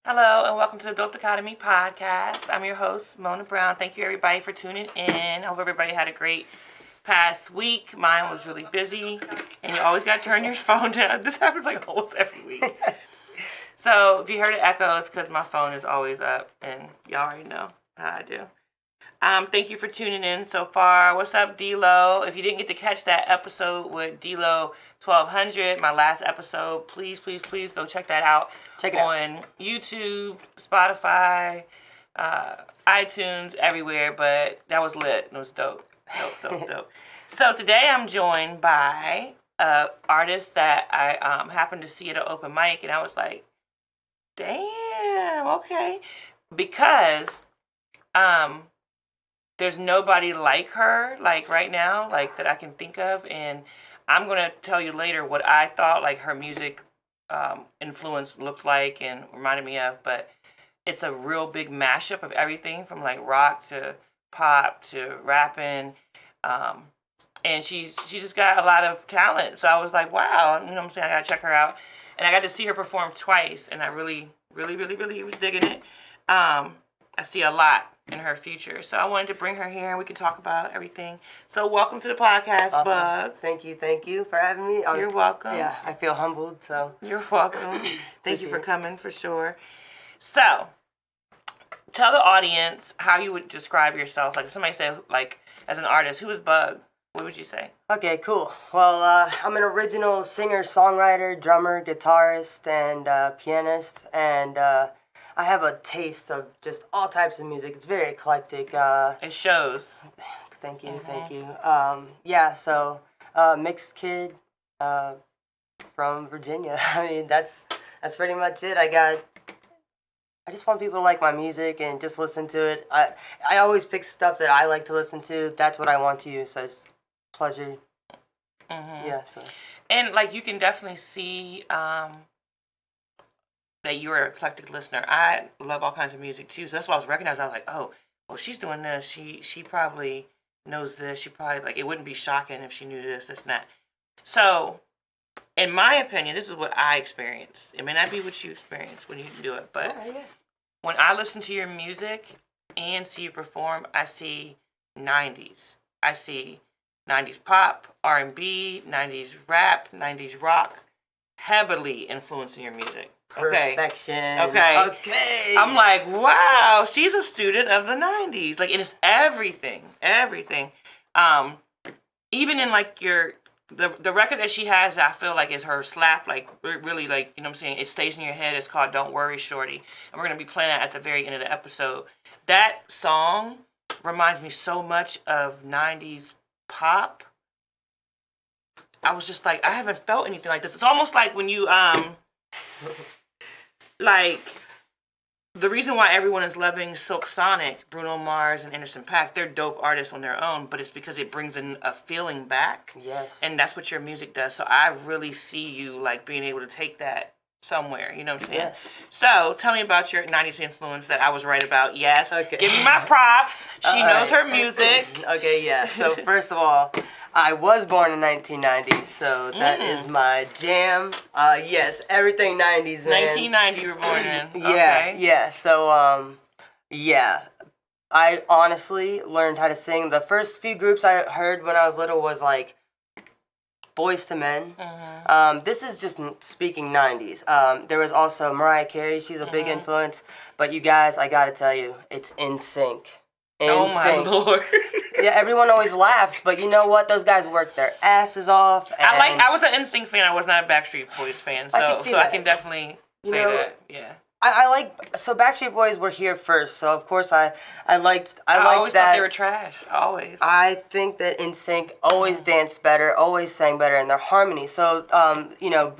Hello and welcome to the Dope Dichotomy podcast. I'm your host, Mona Brown. Thank you everybody for tuning in. I hope everybody had a great past week. Mine was really busy, and you always got to turn your phone down. This happens like almost every week. So if you heard it echo, it's because my phone is always up, and y'all already know how I do. Thank you for tuning in so far. What's up, D-Lo? If you didn't get to catch that episode with D-Lo 1200, my last episode, please go check that out. Check it out on YouTube, Spotify, iTunes, everywhere. But that was lit. It was dope. Dope. So today I'm joined by an artist that I happened to see at an open mic, and I was like, damn, okay, because there's nobody like her, like right now, like that I can think of, and I'm gonna tell you later what I thought like her music influence looked like and reminded me of. But it's a real big mashup of everything from like rock to pop to rapping, and she's just got a lot of talent. So I was like, wow, you know what I'm saying? I gotta check her out, and I got to see her perform twice, and I really was digging it. I see a lot in her future. So I wanted to bring her here and we can talk about everything. So welcome to the podcast, awesome. Bug. Thank you for having me. You're welcome. Yeah, I feel humbled, so. You're welcome. Thank you for coming, for sure. So, tell the audience how you would describe yourself. Like if somebody said, like, as an artist, who is Bug? What would you say? Okay, cool. Well, I'm an original singer, songwriter, drummer, guitarist, and pianist, and I have a taste of just all types of music. It's very eclectic. It shows. Thank you. Yeah, so mixed kid from Virginia. I mean, that's pretty much it. I just want people to like my music and just listen to it. I always pick stuff that I like to listen to. That's what I want to use. So it's pleasure. Yeah. So. And like you can definitely see. That you're an eclectic listener. I love all kinds of music too, so that's why I was recognizing. I was like, oh, well, she's doing this. She probably knows this. She probably like it wouldn't be shocking if she knew this, and that. So, in my opinion, this is what I experience. It may not be what you experience when you do it, but when I listen to your music and see you perform, I see 90s. I see 90s pop, R&B, 90s rap, 90s rock, heavily influencing your music. Perfection. Okay. I'm like, wow, she's a student of the 90s. Like, and it's everything. Even in like the record that she has, I feel like is her slap, like really like, you know what I'm saying? It stays in your head. It's called Don't Worry, Shorty. And we're going to be playing that at the very end of the episode. That song reminds me so much of 90s pop. I was just like, I haven't felt anything like this. It's almost like when you, like, the reason why everyone is loving Silk Sonic, Bruno Mars, and Anderson .Paak, they're dope artists on their own, but it's because it brings in a feeling back. Yes. And that's what your music does. So I really see you, like, being able to take that somewhere. You know what I'm saying? Yes. So tell me about your 90s influence that I was right about. Yes. Okay. Give me my props. She knows her music. Okay, yeah. So first of all, I was born in 1990, so that is my jam. Yes, everything 90s, man. 1990 you were born in. Yeah. So, yeah. I honestly learned how to sing. The first few groups I heard when I was little was like Boys to Men. This is just speaking 90s. There was also Mariah Carey. She's a big influence. But you guys, I gotta tell you, it's NSYNC. Oh my Lord. Yeah, everyone always laughs, but you know what? Those guys work their asses off. I was an NSYNC fan. I was not a Backstreet Boys fan, so I can definitely say that. Yeah. So Backstreet Boys were here first, so of course I liked I always that. thought they were trash. Always. I think that NSYNC always danced better, always sang better in their harmony. So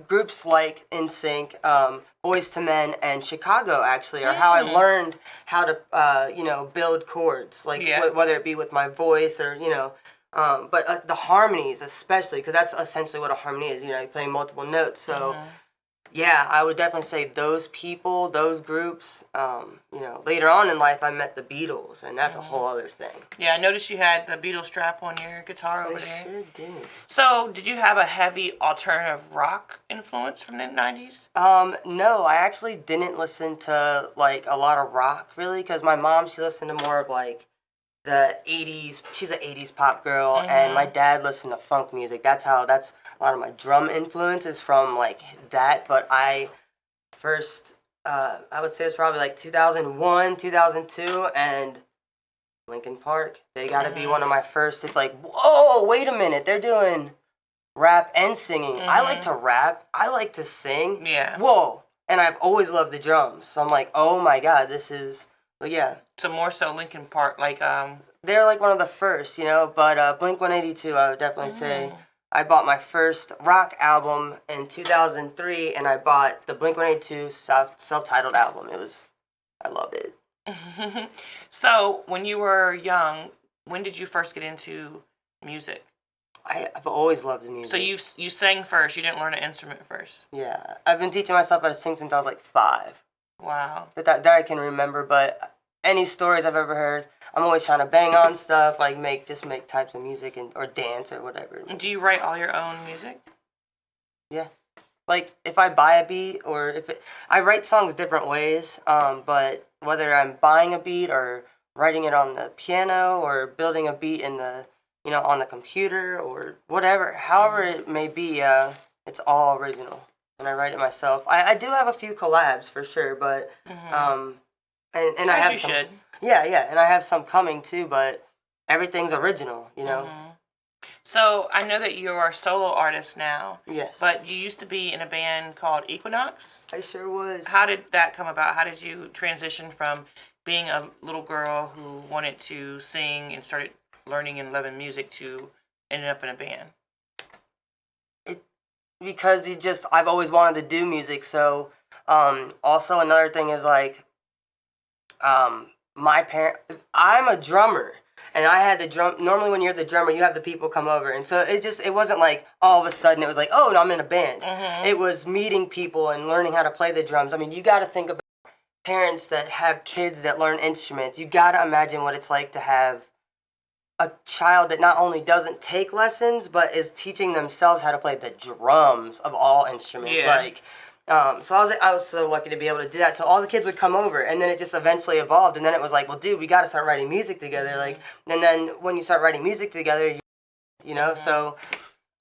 groups like NSYNC, Boys to Men, and Chicago actually are how I learned how to build chords, like whether it be with my voice or but the harmonies especially, because that's essentially what a harmony is. You're playing multiple notes, so. Yeah, I would definitely say those people, those groups. Later on in life, I met the Beatles, and that's a whole other thing. Yeah, I noticed you had the Beatles strap on your guitar over there. I sure did. So, did you have a heavy alternative rock influence from the 90s? No, I actually didn't listen to like a lot of rock really, because my mom, she listened to more of like the 80s. She's an 80s pop girl, and my dad listened to funk music. That's a lot of my drum influence is from like that. But I first, I would say it's probably like 2001, 2002, and Linkin Park. They gotta be one of my first. It's like, whoa, wait a minute, they're doing rap and singing. I like to rap. I like to sing. Yeah. Whoa. And I've always loved the drums. So I'm like, oh my god, this is. But yeah. So more so Linkin Park, like They're like one of the first, But Blink 182, I would definitely say. I bought my first rock album in 2003, and I bought the Blink 182 self-titled album. I loved it. So, when you were young, when did you first get into music? I've always loved the music. So you sang first. You didn't learn an instrument first. Yeah, I've been teaching myself how to sing since I was like 5. Wow. That I can remember. But any stories I've ever heard, I'm always trying to bang on stuff, like make types of music or dance or whatever. Do you write all your own music? Yeah. Like if I buy a beat I write songs different ways. But whether I'm buying a beat or writing it on the piano or building a beat in the on the computer or whatever, however it may be, it's all original, and I write it myself. I do have a few collabs for sure, but and I have you some, should. yeah, and I have some coming too, but everything's original, So I know that you're a solo artist now. Yes. But you used to be in a band called Equinox. I sure was. How did that come about? How did you transition from being a little girl who wanted to sing and started learning and loving music to ending up in a band? Because I've always wanted to do music. So also another thing is like I'm a drummer, and I had the drum. Normally when you're the drummer, you have the people come over, and so it wasn't like all of a sudden it was like, oh, no, I'm in a band. It was meeting people and learning how to play the drums. I mean, you got to think about parents that have kids that learn instruments. You got to imagine what it's like to have a child that not only doesn't take lessons, but is teaching themselves how to play the drums of all instruments. Yeah. Like, so I was so lucky to be able to do that. So all the kids would come over, and then it just eventually evolved. And then it was like, well, dude, we got to start writing music together. Like, and then when you start writing music together, so.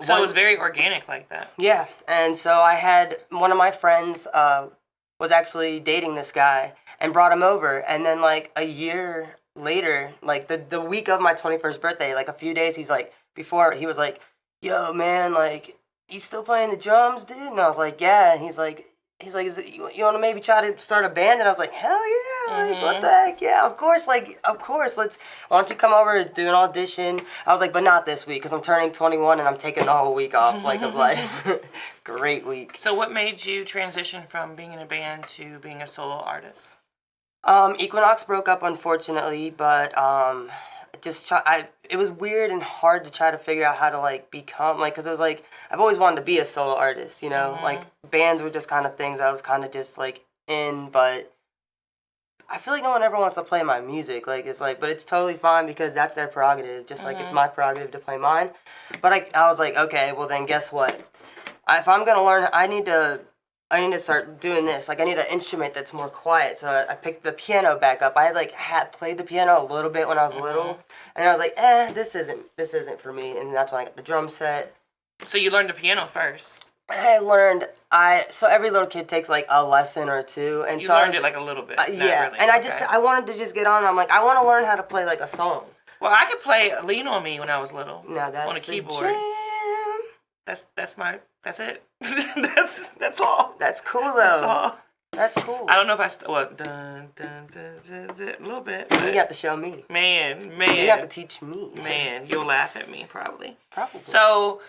So it was very organic like that. Yeah, and so I had one of my friends was actually dating this guy and brought him over, and then like a year later, like the week of my 21st birthday, like a few days, he was like, yo man, like, you still playing the drums, dude? And I was like, yeah. And he's like, you want to maybe try to start a band? And I was like, hell yeah, like, what the heck, yeah, of course, why don't you come over and do an audition? I was like, but not this week, because I'm turning 21 and I'm taking the whole week off, like, of life. Great week. So what made you transition from being in a band to being a solo artist? Equinox broke up, unfortunately, but it was weird and hard to try to figure out how to like become, like, because it was like I've always wanted to be a solo artist, like bands were just kind of things I was kind of just like in, but I feel like no one ever wants to play my music, like it's like, but it's totally fine because that's their prerogative, just like it's my prerogative to play mine. But I was like, okay, well then guess what, if I'm gonna learn, I need to start doing this. Like, I need an instrument that's more quiet. So I picked the piano back up. I had played the piano a little bit when I was little, and I was like, this isn't for me. And that's when I got the drum set. So you learned the piano first. So every little kid takes like a lesson or two, and you learned it like a little bit. Yeah, really. And I wanted to just get on. I'm like, I want to learn how to play like a song. Well, I could play "Lean on Me" when I was little. Now that's on a keyboard. Jam. That's it. that's all. That's cool though. That's all. That's cool. I don't know if dun, a little bit. You have to show me. Man. You have to teach me. Man, you'll laugh at me probably. Probably. So,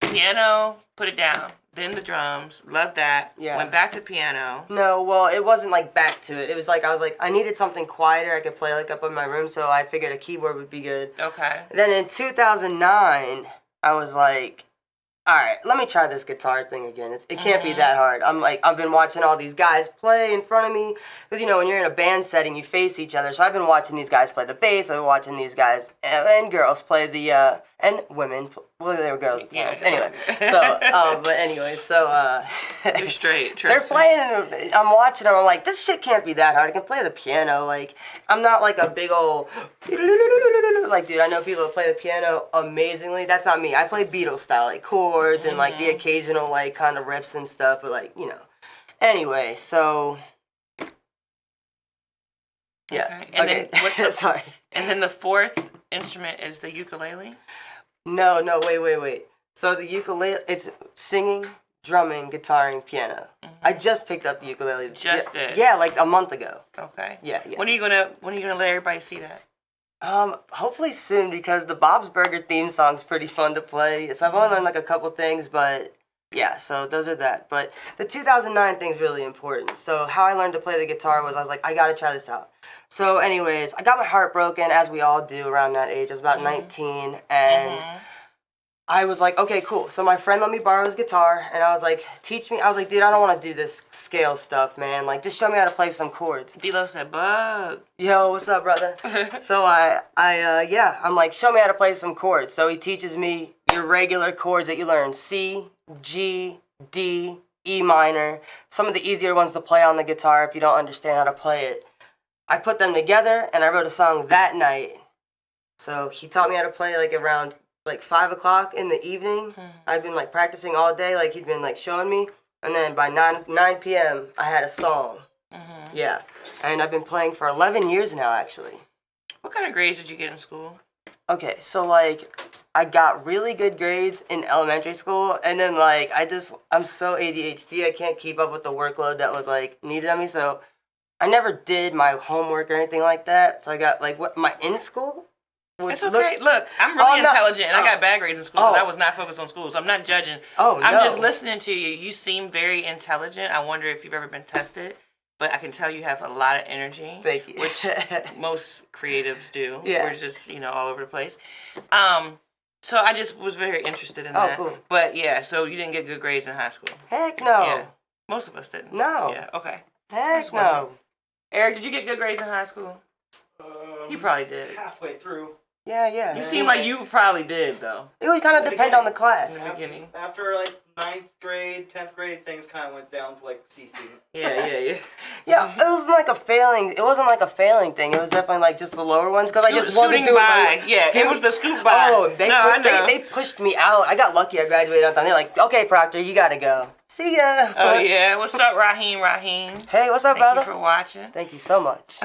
piano, put it down. Then the drums, loved that. Yeah. Went back to piano. No, well, it wasn't like back to it. It was like I was like I needed something quieter I could play like up in my room, so I figured a keyboard would be good. Okay. Then in 2009, I was like, all right, let me try this guitar thing again. It can't be that hard. I've been watching all these guys play in front of me. Because, when you're in a band setting, you face each other. So I've been watching these guys play the bass. I've been watching these guys and girls play the, and women. Well, they were girls at the time. Anyway, You're straight. They're playing, and I'm watching them. I'm like, this shit can't be that hard. I can play the piano. Like, I'm not like a big old, like, dude, I know people that play the piano amazingly. That's not me. I play Beatles style, like chords and like the occasional like kind of riffs and stuff. But like, Anyway, so. Yeah. Okay. And then what's the sorry. And then the fourth instrument is the ukulele? No, wait. So the ukulele, it's singing, drumming, guitaring, piano. I just picked up the ukulele. Just did? Yeah, like a month ago. Okay. Yeah. When are you gonna let everybody see that? Hopefully soon, because the Bob's Burger theme song's pretty fun to play. So I've only learned like a couple things, but yeah, so those are that. But the 2009 thing's really important. So how I learned to play the guitar was I was like, I gotta try this out. So anyways, I got my heart broken, as we all do around that age. I was about 19, and I was like, okay, cool. So my friend let me borrow his guitar, and I was like, teach me. I was like, dude, I don't want to do this scale stuff, man. Like, just show me how to play some chords. D-Lo said, Bug. Yo, what's up, brother? So I'm like, show me how to play some chords. So he teaches me your regular chords that you learn. C, G, D, E minor. Some of the easier ones to play on the guitar if you don't understand how to play it. I put them together, and I wrote a song that night. So he taught me how to play like around like 5 o'clock in the evening. I've been like practicing all day, like he'd been like showing me, and then by 9 p.m. I had a song. Yeah, and I've been playing for 11 years now, actually. What kind of grades did you get in school? Okay, so like I got really good grades in elementary school, and then like I'm so ADHD, I can't keep up with the workload that was like needed of me, so I never did my homework or anything like that. So I got like my in school. It's okay. Look, I'm really intelligent, and I got bad grades in school because I was not focused on school, so I'm not judging. I'm just listening to you. You seem very intelligent. I wonder if you've ever been tested, but I can tell you have a lot of energy. Thank you. Which most creatives do. Yeah. We're just, all over the place. So I just was very interested in that. Cool. But yeah, so you didn't get good grades in high school. Heck no. Yeah. Most of us didn't. No. Yeah, okay. Heck no. Eric, did you get good grades in high school? He probably did. Halfway through. Yeah. You seem like you probably did, though. It would kind of depend on the class. In the beginning. After like 9th grade, 10th grade, things kind of went down to like C student. Yeah. Yeah, it wasn't like a failing. It wasn't like a failing thing. It was definitely like just the lower ones because I just wasn't doing by. It was the scoot by. Oh, they pushed me out. I got lucky. I graduated on time. They're like, okay, Proctor, you gotta go. See ya. Oh yeah. What's up, Raheem? Hey, what's up, brother? Thank you for watching. Thank you so much.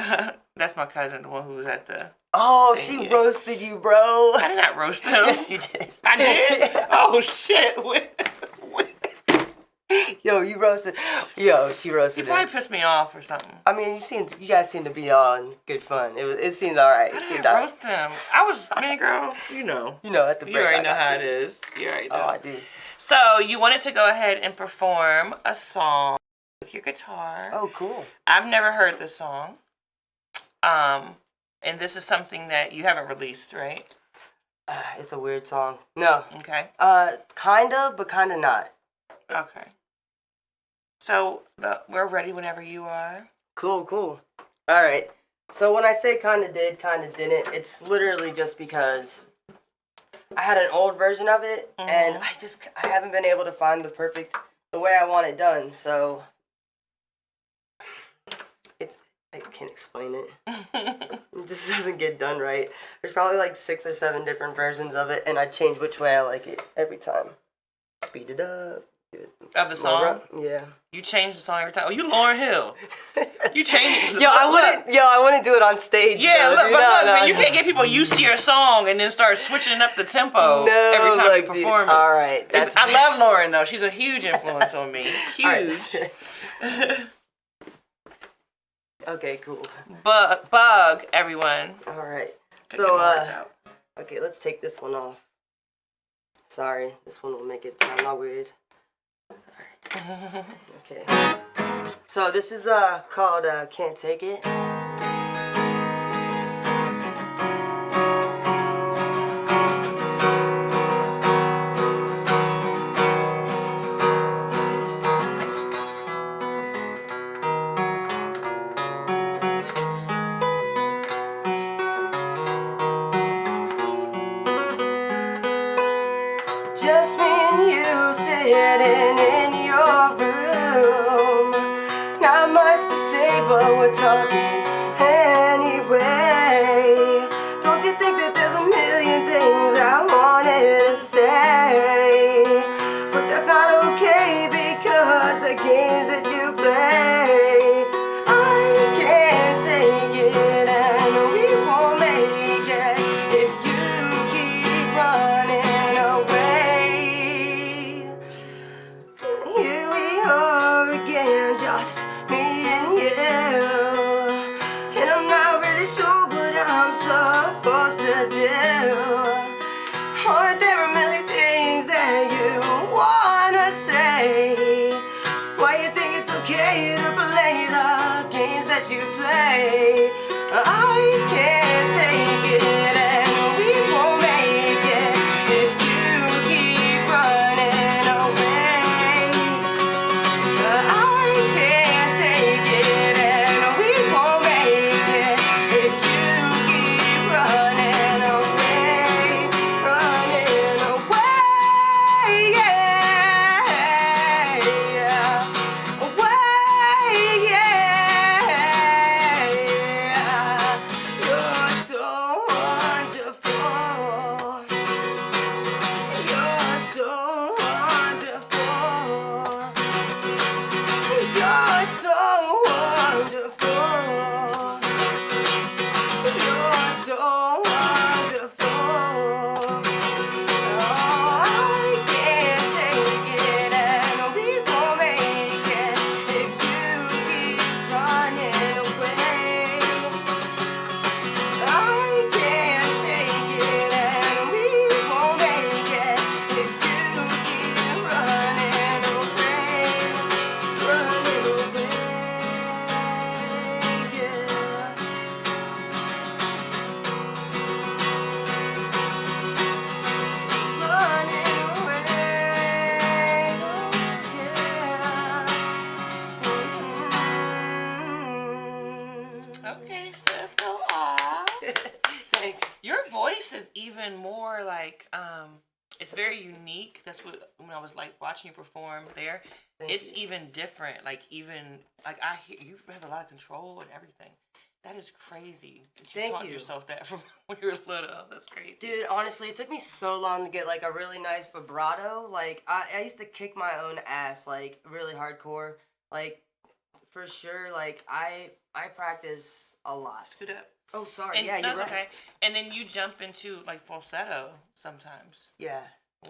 That's my cousin, the one who was at the. Oh, she roasted you, bro. I did not roast him. Yes, you did. I did? Oh, shit. Yo, you roasted. Yo, she roasted You probably pissed me off or something. I mean, you guys seem to be on good fun. It seemed alright. I didn't roast him. Man, girl, you know. At the break. You already know how it is. You already know. Oh, I do. So, you wanted to go ahead and perform a song with your guitar. Oh, cool. I've never heard this song. And this is something that you haven't released, right? It's a weird song. No. Okay. Kind of, but kind of not. Okay. So, we're ready whenever you are. Cool. Alright. So when I say kinda did, kinda didn't, it's literally just because I had an old version of it, and I haven't been able to find the way I want it done, so I can't explain it. It just doesn't get done right. There's probably like 6 or 7 different versions of it, and I change which way I like it every time. Speed it up. Of the song? Yeah. You change the song every time. Oh, you Lauryn Hill. You change it. I wouldn't do it on stage. Yeah, though, man, you can't get people used to your song and then start switching up the tempo every time you perform it. All right. I love Lauryn, though. She's a huge influence on me. Huge. Right. Okay, cool. Bug, everyone. All right. Get the words out. Okay, let's take this one off. Sorry, this one will make it sound all weird. Alright. Okay. So this is called Can't Take It. Not much to say, but we're talking anyway. Don't you think that there's a million things I wanted to say? But that's not okay because the games that you play, I can't take it and we won't make it if you keep running away. Here we are again, just me and you. And I'm not really sure what I'm supposed to do. Aren't there a million things that you wanna say? Why you think it's okay to play the games that you play? I can't take it and we won't make it if you keep running away. I can't take it and we won't make it if you keep running away, running away, yeah, away, yeah. You're so wonderful. You're so wonderful. You're so wonderful. You're so wonderful. Oh, I can't take it and we won't make it if you keep running away. I can't take it and we won't make it if you keep running away. Running away, yeah. Running away, yeah. Okay, so let's go off. Thanks. Your voice is even more like it's very unique. That's what when I was like watching you perform there. It's you. even different. Like even like I hear you have a lot of control and everything. That is crazy. That you Thank taught you. yourself that from when you were little. That's crazy. Dude, honestly, it took me so long to get like a really nice vibrato. Like I used to kick my own ass like really hardcore. Like for sure. Like I practice a lot. Scoot up. Oh, sorry. And Yeah, no, you're it's right. okay. And then you jump into like falsetto sometimes. Yeah.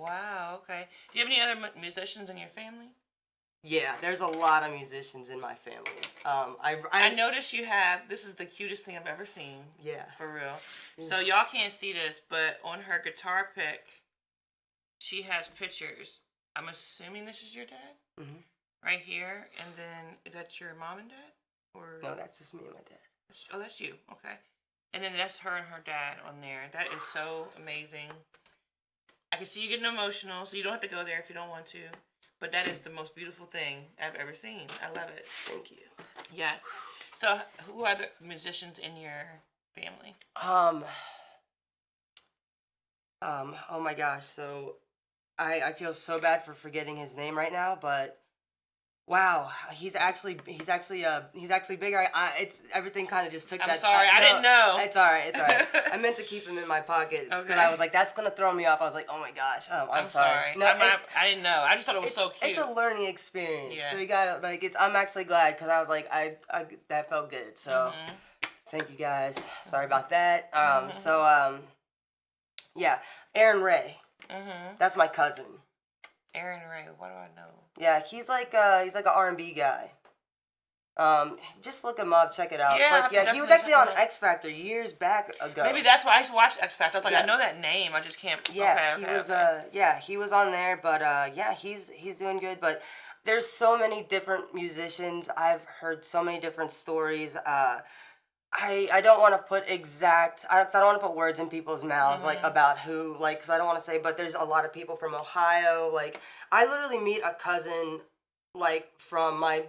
Wow. Okay. Do you have any other musicians in your family? Yeah, there's a lot of musicians in my family. I noticed you have. This is the cutest thing I've ever seen. Yeah. For real. So y'all can't see this, but on her guitar pick, she has pictures. I'm assuming this is your dad, Mhm. right here, and then is that your mom and dad, or No, that's just me and my dad. oh, that's you. Okay, and then that's her and her dad on there. That is so amazing. I can see you getting emotional, so you don't have to go there if you don't want to. But that is the most beautiful thing I've ever seen. I love it. Thank you. Yes. So, who are the musicians in your family? Oh my gosh. So, I feel so bad for forgetting his name right now, but wow, he's actually bigger. It's everything kind of just took I'm that. sorry, I didn't know. It's all right. It's all right. I meant to keep him in my pockets because Okay. I was like, that's gonna throw me off. I was like, oh my gosh. I'm sorry. No, I didn't know. I just thought it was so cute. It's a learning experience. Yeah. So you gotta like. I'm actually glad because I was like, I that felt good. So thank you guys. Sorry about that. Yeah, Aaron Ray. That's my cousin. Aaron Ray. What do I know? Yeah, he's like an R&B guy. Just look him up, check it out. Yeah, But yeah, he was definitely actually on check him out. X Factor years back ago. Maybe that's why I used to watch X Factor. I was like, Yeah. I know that name. I just can't. Yeah, Okay. he was on there, but yeah, he's doing good. But there's so many different musicians. I've heard so many different stories. I don't want to put I don't want to put words in people's mouths like about who because I don't want to say. But there's a lot of people from Ohio. Like I literally meet a cousin like from my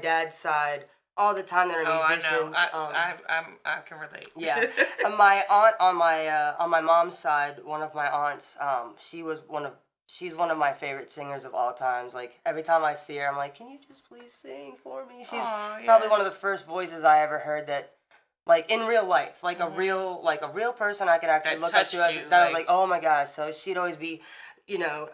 dad's side all the time that are musicians. I know. I can relate. Yeah, and my aunt on my mom's side, one of my aunts, she was one of she's one of my favorite singers of all times. Like, every time I see her, I'm like, can you just please sing for me? She's Aw, probably yeah. one of the first voices I ever heard that, like, in real life, like a real person I could actually That look up touched to. As, you, that I was like- like, oh my gosh. So she'd always be, you know,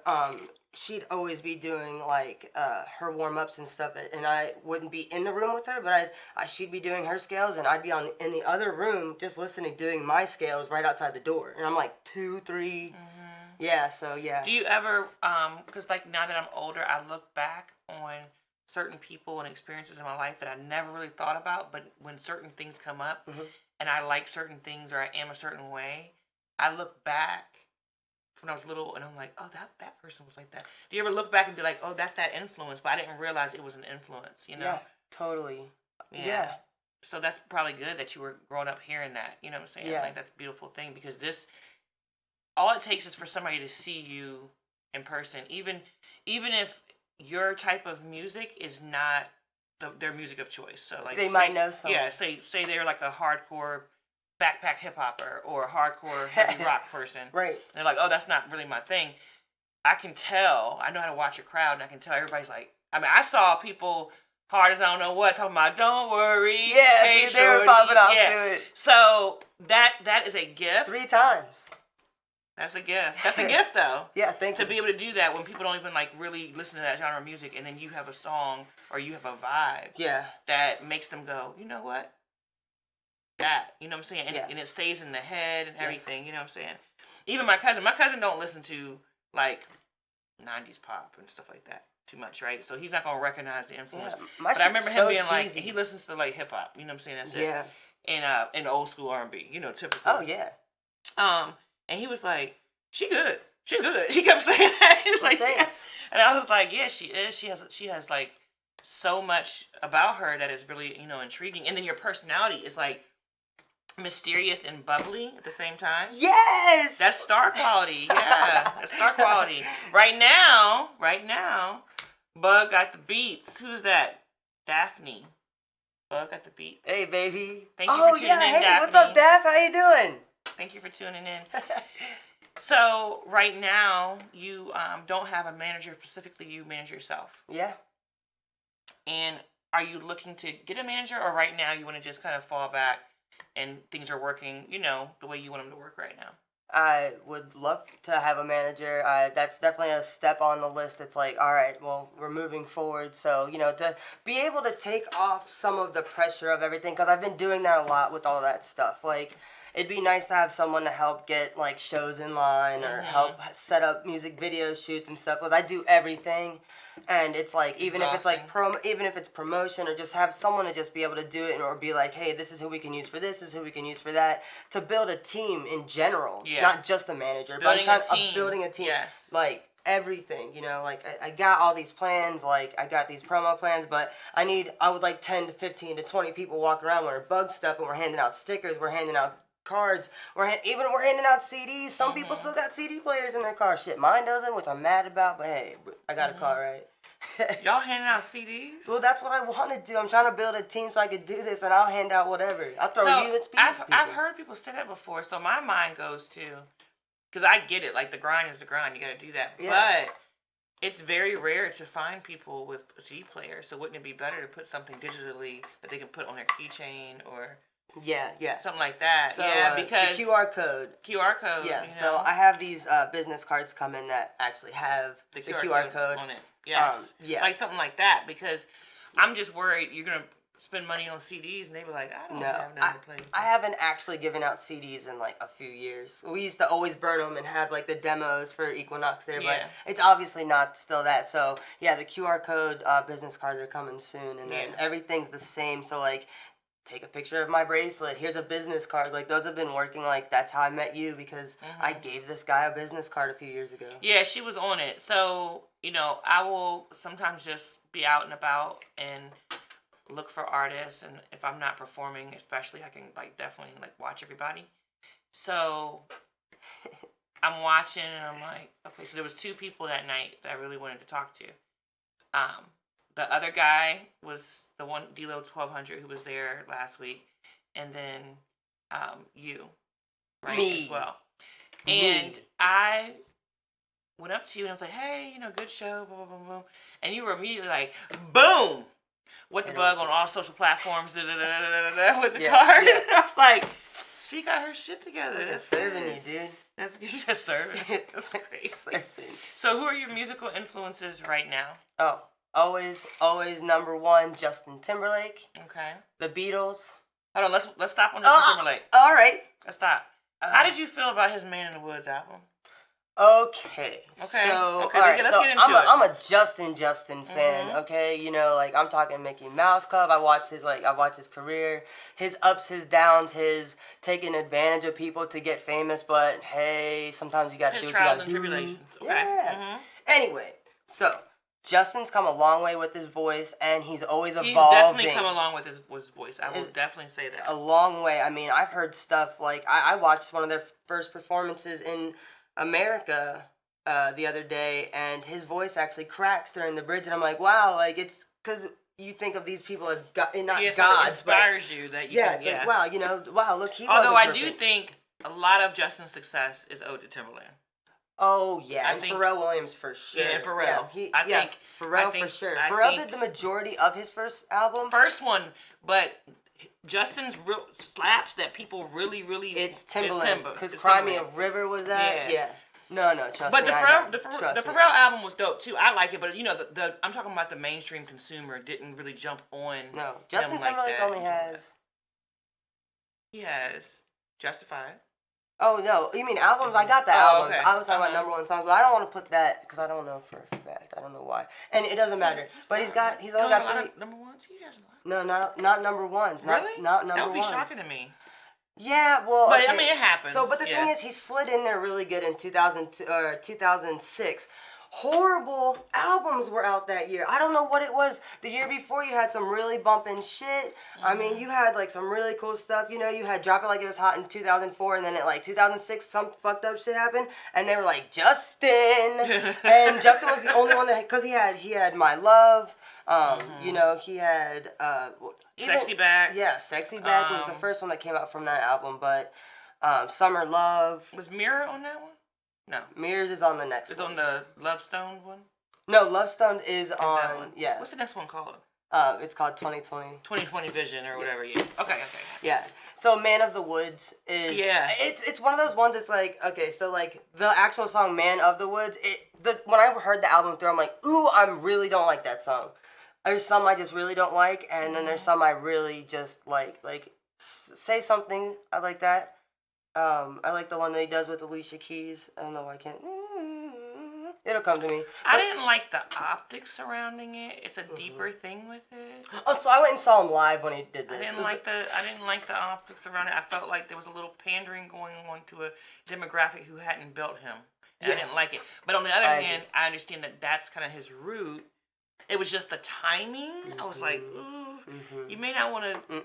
she'd always be doing like her warm ups and stuff, and I wouldn't be in the room with her, but she'd be doing her scales, and I'd be in the other room just listening, doing my scales right outside the door, and I'm like 2, 3, yeah. So yeah. Do you ever, because like now that I'm older, I look back on certain people and experiences in my life that I never really thought about, but when certain things come up and I like certain things or I am a certain way, I look back when I was little and I'm like, oh, that person was like that. Do you ever look back and be like, oh, that's that influence, but I didn't realize it was an influence, you know? Yeah, totally. Yeah. So that's probably good that you were growing up hearing that, you know what I'm saying? Yeah. Like, that's a beautiful thing because all it takes is for somebody to see you in person, even if your type of music is not their music of choice. So like They might know someone. Yeah, say they're like a hardcore backpack hip hopper or a hardcore heavy rock person. Right. And they're like, oh, that's not really my thing. I can tell. I know how to watch a crowd, and I can tell everybody's like. I mean, I saw people hard as I don't know what talking about. Don't worry. Yeah, hey, dude, they were shorty." popping off Yeah. to it So that is a gift. 3 times. That's a gift. That's a gift, though. Yeah, thank To you. be able to do that when people don't even like really listen to that genre of music, and then you have a song or you have a vibe Yeah. that makes them go, you know what? That, you know what I'm saying? And, Yeah. and it stays in the head and Yes. everything, you know what I'm saying? Even my cousin don't listen to like 90s pop and stuff like that too much, right? So he's not gonna recognize the influence. Yeah, my But I remember shit's him so being like, cheesy. he listens to like hip hop, you know what I'm saying? That's Yeah. it. And old school R&B, you know, typical. Oh yeah. And he was like, she's good. He kept saying that. He was like, Thanks. yeah. And I was like, yeah, she is. She has like so much about her that is really, you know, intriguing. And then your personality is like mysterious and bubbly at the same time. Yes. That's star quality. Yeah, that's star quality. Right now, Bug got the beats. Who's that? Daphne. Bug got the beats. Hey, baby. Thank you oh for tuning yeah. in, Hey, Daphne. what's up, Daph? How you doing? Thank you for tuning in. So right now you don't have a manager specifically. You manage yourself. Yeah. And are you looking to get a manager, or right now you want to just kind of fall back and things are working, you know, the way you want them to work right now? I would love to have a manager. That's definitely a step on the list. It's like, all right, well, we're moving forward. So, you know, to be able to take off some of the pressure of everything, because I've been doing that a lot with all that stuff. Like, it'd be nice to have someone to help get, like, shows in line or help set up music video shoots and stuff. Because I do everything. And it's like, even if it's like even if it's promotion, or just have someone to just be able to do it, or be like, hey, this is who we can use for this is who we can use for that, to build a team in general, not just a manager, Building but a team. building a team, Yes. like everything, you know, like I got all these plans, like I got these promo plans, but I would like 10 to 15 to 20 people walking around wearing Bug stuff, and we're handing out stickers, we're handing out cards, we're handing out CDs. Some people still got CD players in their car. Shit, mine doesn't, which I'm mad about, but hey, I got a car, right? Y'all handing out CDs? Well, that's what I want to do. I'm trying to build a team so I could do this, and I'll hand out whatever. I'll throw USBs to people. I've heard people say that before, so my mind goes to, because I get it, like the grind is the grind, you got to do that. Yeah. But it's very rare to find people with a CD player, so wouldn't it be better to put something digitally that they can put on their keychain or Yeah. something like that? So, yeah, because the QR code. QR code. Yeah. You know, So I have these business cards come in that actually have the QR code on it. Yes. Yeah. Like something like that, because I'm just worried you're gonna spend money on CDs and they be like, I don't have nothing to play. I haven't actually given out CDs in like a few years. We used to always burn them and have like the demos for Equinox there, but it's obviously not still that. So yeah, the QR code business cards are coming soon, and then everything's the same. So like, take a picture of my bracelet. Here's a business card. Like, those have been working. Like, that's how I met you, because I gave this guy a business card a few years ago. Yeah, she was on it. So, you know, I will sometimes just be out and about and look for artists. And if I'm not performing, especially, I can, like, definitely, like, watch everybody. So I'm watching and I'm like, okay, so there was 2 people that night that I really wanted to talk to. The other guy was the one, D-Lo 1200, who was there last week, and then you, right, Me. as well. Me. And I went up to you and was like, hey, you know, good show, boom, boom, boom, boom. And you were immediately like, boom! What the bug on all social platforms, with the card. Yeah. I was like, she got her shit together. That's serving you, dude. That's she's just serving. That's crazy. Serving. So who are your musical influences right now? Oh, always number one, Justin Timberlake. Okay. The Beatles. Hold on, let's stop on Justin Timberlake. All right. Let's stop. How did you feel about his Man in the Woods album? Okay. Okay. So, okay. all right, Let's so get into it. I'm a Justin fan. Okay, you know, like I'm talking Mickey Mouse Club. I watched his career, his ups, his downs, his taking advantage of people to get famous. But hey, sometimes you got to do what you trials got and to do. tribulations. Okay. Yeah. Anyway, so Justin's come a long way with his voice, and he's always evolving. He's definitely come along with his voice. I will definitely say that. A long way. I mean, I've heard stuff like I watched one of their first performances in America the other day, and his voice actually cracks during the bridge, and I'm like, wow, like it's because you think of these people as not so gods, it inspires you that you yeah, can, it's like, wow, you know, wow, look, he Although wasn't I do perfect. think a lot of Justin's success is owed to Timberland. Oh yeah, I and think- Pharrell Williams for sure. Yeah, Pharrell. I think Pharrell think- for sure. I Pharrell think- did the majority of his first album. First one, but Justin's real slaps that people really It's Timberland, because It's Cry Timberland. Me a River was that. Yeah. No, trust But me. the I know. the Trust me. Pharrell album was dope too. I like it, but you know the I'm talking about the mainstream consumer didn't really jump on. No, Justin him like Timberlake that. only has. He has Justified. Oh no, you mean albums? I got the Oh, albums. okay. I was talking Uh-huh. about number one songs, but I don't want to put that because I don't know for a fact. I don't know why, and it doesn't matter. But he's only You don't have a got lot three. of number ones. He has a lot. No, not number ones. Really? Not number That would be ones. shocking to me. Yeah, well, But okay. I mean, it happens. So, but the yeah. thing is, he slid in there really good in 2002 or 2006. Horrible albums were out that year. I don't know what it was. The year before, you had some really bumping shit. I mean, you had like some really cool stuff. You know, you had Drop It Like It Was Hot in 2004, and then at like 2006, some fucked up shit happened, and they were like Justin, and Justin was the only one that because he had My Love. You know, he had Sexy Back. Yeah, Sexy Back was the first one that came out from that album, but Summer Love. Was Mirror on that one? No. Mirrors is on the next It's one. on the Love Stone one? No, Love Stone is That on, one? yeah. What's the next one called? It's called 2020. 2020 Vision or whatever, yeah. Okay. Yeah. So Man of the Woods is it's one of those ones that's like, okay, so like the actual song Man of the Woods, when I heard the album through, I'm like, ooh, I really don't like that song. There's some I just really don't like, and then there's some I really just like Say Something, I like that. I like the one that he does with Alicia Keys. I don't know why I can't. It'll come to me. I didn't like the optics surrounding it. It's a deeper thing with it. Oh, so I went and saw him live when he did this. I didn't like the optics around it. I felt like there was a little pandering going on to a demographic who hadn't built him. And I didn't like it. But on the other hand, I understand that that's kind of his root. It was just the timing. I was like, ooh, you may not want to,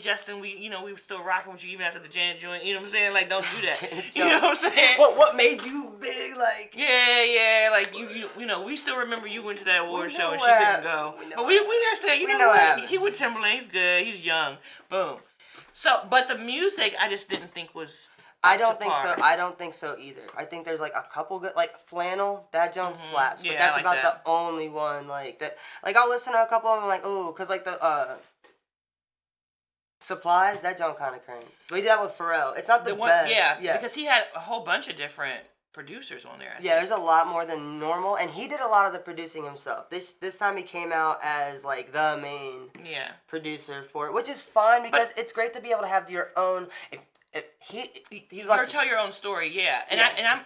Justin, we still rocking with you even after the Janet joint. You know what I'm saying? Like, don't do that. You know what I'm saying? What made you big? Like, yeah, like you know, we still remember you went to that award show and she what couldn't go. But we just said, you know what what? happened. He with Timberlake, he's good, he's young, boom. So, but the music, I just didn't think was. I don't think so. I don't think so either. I think there's like a couple good, like Flannel, that jump slaps, but Yeah, that's I like about that. the only one like that. Like I'll listen to a couple of them, like cause like the Supplies, that jump kind of cranks. But he did that with Pharrell. It's not the one, best. yeah, because he had a whole bunch of different producers on there. I Yeah, think. there's a lot more than normal, and he did a lot of the producing himself. This time he came out as like the main producer for it, which is fine because it's great to be able to have your own. He's like tell your own story, and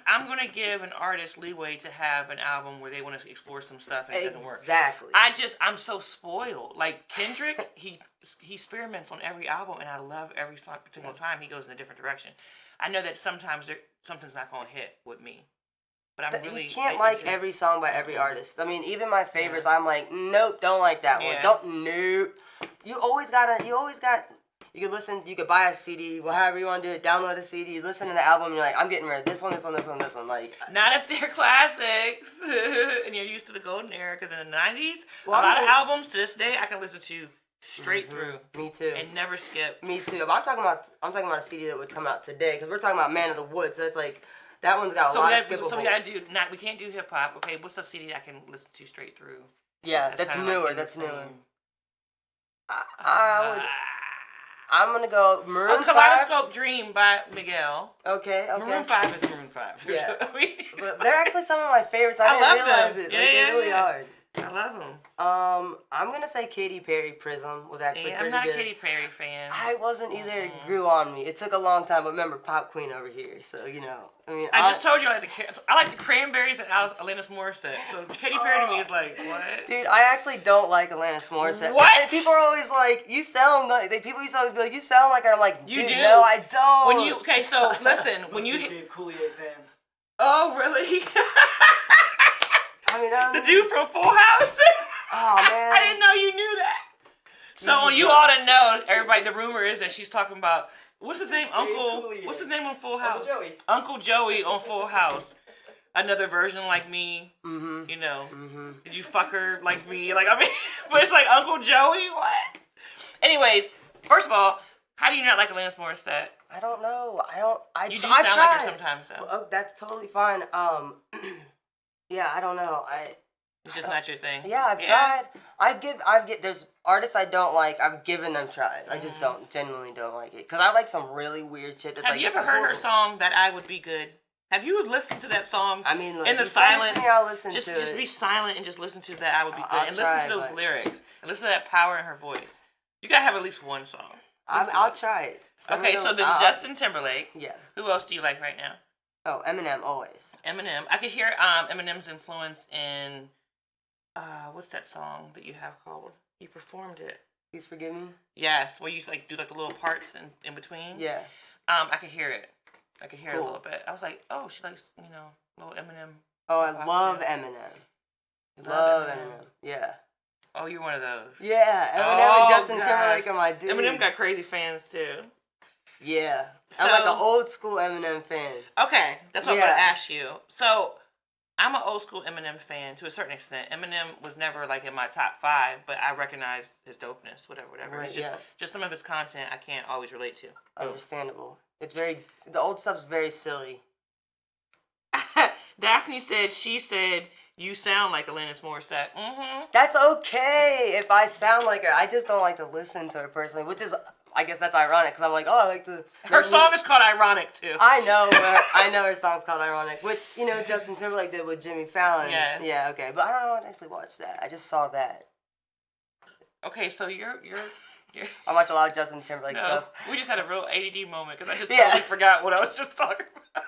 I'm gonna give an artist leeway to have an album where they want to explore some stuff and it doesn't work. Exactly. I'm so spoiled. Like Kendrick, he experiments on every album, and I love every song. Particular time he goes in a different direction. I know that sometimes something's not gonna hit with me, but I'm really you can't like every song by every artist. I mean, even my favorites, I'm like, nope, don't like that one. Nope. You always got. You could listen, you could buy a CD, however you want to do it, download a CD, listen to the album, and you're like, I'm getting rid of this one, this one. Like, not if they're classics, and you're used to the golden era, because in the 90s, well, a lot of albums to this day I can listen to straight through. Me too. And never skip. Me too. But I'm talking about a CD that would come out today, because we're talking about Man of the Woods, so it's like, That one's got a lot of skippables. So we gotta do not. We can't do hip hop. Okay, what's the CD I can listen to straight through? Yeah, that's kinda newer. like That's newer. insane. I would. I'm gonna go Maroon 5. Kaleidoscope Dream by Miguel. Okay. Maroon 5 is Maroon 5. Yeah. I mean, But they're actually some of my favorites. I love didn't realize them. it. Yeah, Like, yeah, they really yeah. are. I love them. I'm gonna say Katy Perry Prism was actually Yeah, pretty I'm not good. a Katy Perry fan. I wasn't either. It grew on me. It took a long time, but remember, Pop Queen over here. So you know, I mean, I just told you I like the Cranberries and Alanis Morissette. So Katy Perry to me is like what? dude, I actually don't like Alanis Morissette. What? And people are always like, you sound like. People used to always be like, you sound like her. I'm like, You dude, do. no, I don't. When you so listen when you Dave Coulier fan. oh really? I mean, The dude from Full House. Oh man. I didn't know you knew that. So you ought to know, everybody. The rumor is that she's talking about what's his name, Uncle. Coulier. What's his name on Full House? Uncle Joey. Uncle Joey on Full House. Another version like me. Mm-hmm. You know. Mm-hmm. Did you fuck her like me? Like I mean, but it's like Uncle Joey. What? Anyways, first of all, how do you not like Alanis Morissette? I don't know. I You do I sound like her tried. sometimes, though. Oh, that's totally fine. Yeah, I don't know. It's just not your thing. Yeah, I've tried. There's artists I don't like. I've given them tries. I just genuinely don't like it. Cause I like some really weird shit. That's Have like, you this ever is heard her horrible. song "That I Would Be Good"? Have you listened to that song? I mean, look, in the you send it silence, to me, I'll listen just to just it. be silent and just listen to "That I Would Be Good" I'll and try, listen to those but- lyrics and listen to that power in her voice. You gotta have at least one song. I'll try it. Okay, so then Justin Timberlake. Yeah. Who else do you like right now? Oh, Eminem always. Eminem. I could hear Eminem's influence in what's that song that you have called? You performed it. Please forgive me. Yes, where you like do like the little parts in between. Yeah. I could hear it. I could hear it a Cool. little bit. I was like, oh, she likes little Eminem. Oh, I Hip-hop love too. Eminem. You Love Eminem. Eminem. Yeah. Oh, you're one of those. Yeah, Eminem Oh, and Justin gosh. Timberlake are my dudes. Eminem got crazy fans too. Yeah. I'm like So- an old school Eminem fan. Okay, that's what Yeah. I'm gonna ask you. So, I'm an old school Eminem fan to a certain extent. Eminem was never like in my top 5, but I recognize his dopeness, whatever. Right, It's yeah. just some of his content I can't always relate to. Understandable. It's the old stuff's very silly. Daphne said you sound like Alanis Morissette. Mm-hmm. That's okay if I sound like her. I just don't like to listen to her personally, which is, I guess that's ironic because I'm like, oh, I like to. Her song is called Ironic too. I know her song's called Ironic, which Justin Timberlake did with Jimmy Fallon. Yes. Yeah, okay, but I don't know. I actually watched that. I just saw that. Okay, so you're I watch a lot of Justin Timberlake no. stuff. We just had a real ADD moment because I just Yeah. totally forgot what I was just talking about.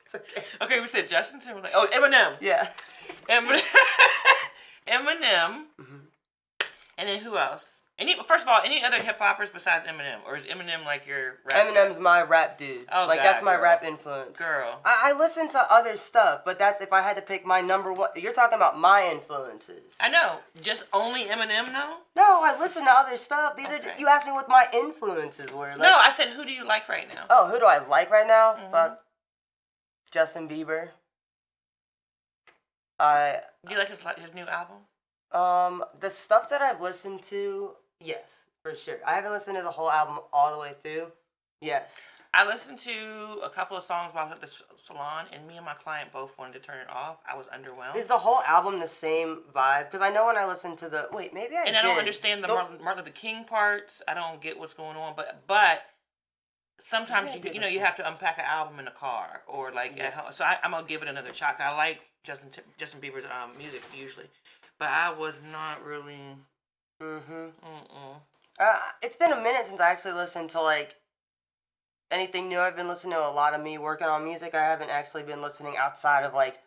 It's okay. Okay, we said Justin Timberlake. Oh, Eminem. Yeah. Eminem. Eminem. Mm-hmm. And then who else? First of all, any other hip hoppers besides Eminem, or is Eminem like your rap? Eminem's my rap dude. Oh, like God, that's my girl. rap influence. Girl. I listen to other stuff, but that's if I had to pick my number one. You're talking about my influences. I know. Just only Eminem, no? No, I listen to other stuff. These Okay. are you asked me what my influences were. Like, No, I said who do you like right now? Oh, who do I like right now? Mhm. Fuck. Justin Bieber. Do you like his new album? The stuff that I've listened to, yes, for sure. I haven't listened to the whole album all the way through. Yes. I listened to a couple of songs about the salon, and me and my client both wanted to turn it off. I was underwhelmed. Is the whole album the same vibe? Because I know when I listen to the maybe I And I don't did. understand the The- Martin Luther King parts. I don't get what's going on, but sometimes Maybe I you did you have to unpack an album in a car or like at home. So I'm gonna give it another shot. I like Justin Bieber's music usually, but I was not really. It's been a minute since I actually listened to like anything new. I've been listening to a lot of me working on music. I haven't actually been listening outside of like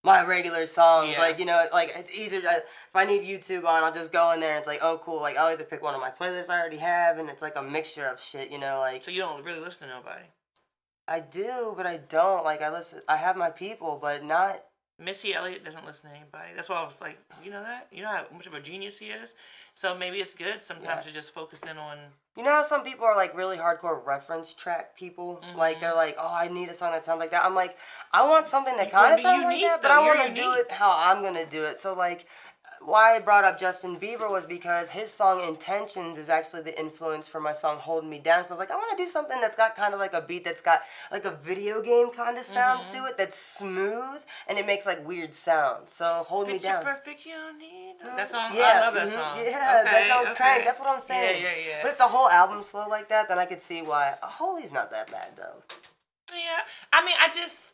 my regular songs. Yeah. Like like it's easier to, if I need YouTube on, I'll just go in there and it's like, oh cool, like I'll either pick one of my playlists I already have, and it's like a mixture of shit, like. So you don't really listen to nobody. I do, but I don't. Like I have my people, but not. Missy Elliott doesn't listen to anybody. That's why I was like, you know that? You know how much of a genius he is? So maybe it's good sometimes to just focus in on... You know how some people are like really hardcore reference track people? Like they're like, oh, I need a song that sounds like that. I'm like, I want something that You wanna kind of be sounds like unique, that, but though. I You're want to do unique. it how I'm going to do it. So like, why I brought up Justin Bieber was because his song Intentions is actually the influence for my song Hold Me Down. So I was like, I want to do something that's got kind of like a beat that's got like a video game kind of sound to it, that's smooth, and it makes like weird sounds. So Hold Me Down. Picture perfect, you don't need that song. Yeah, I love that song. Yeah, okay, that's all crank. That's what I'm saying. Yeah. But if the whole album's slow like that, then I could see why. Holy's not that bad though. Yeah, I mean, I just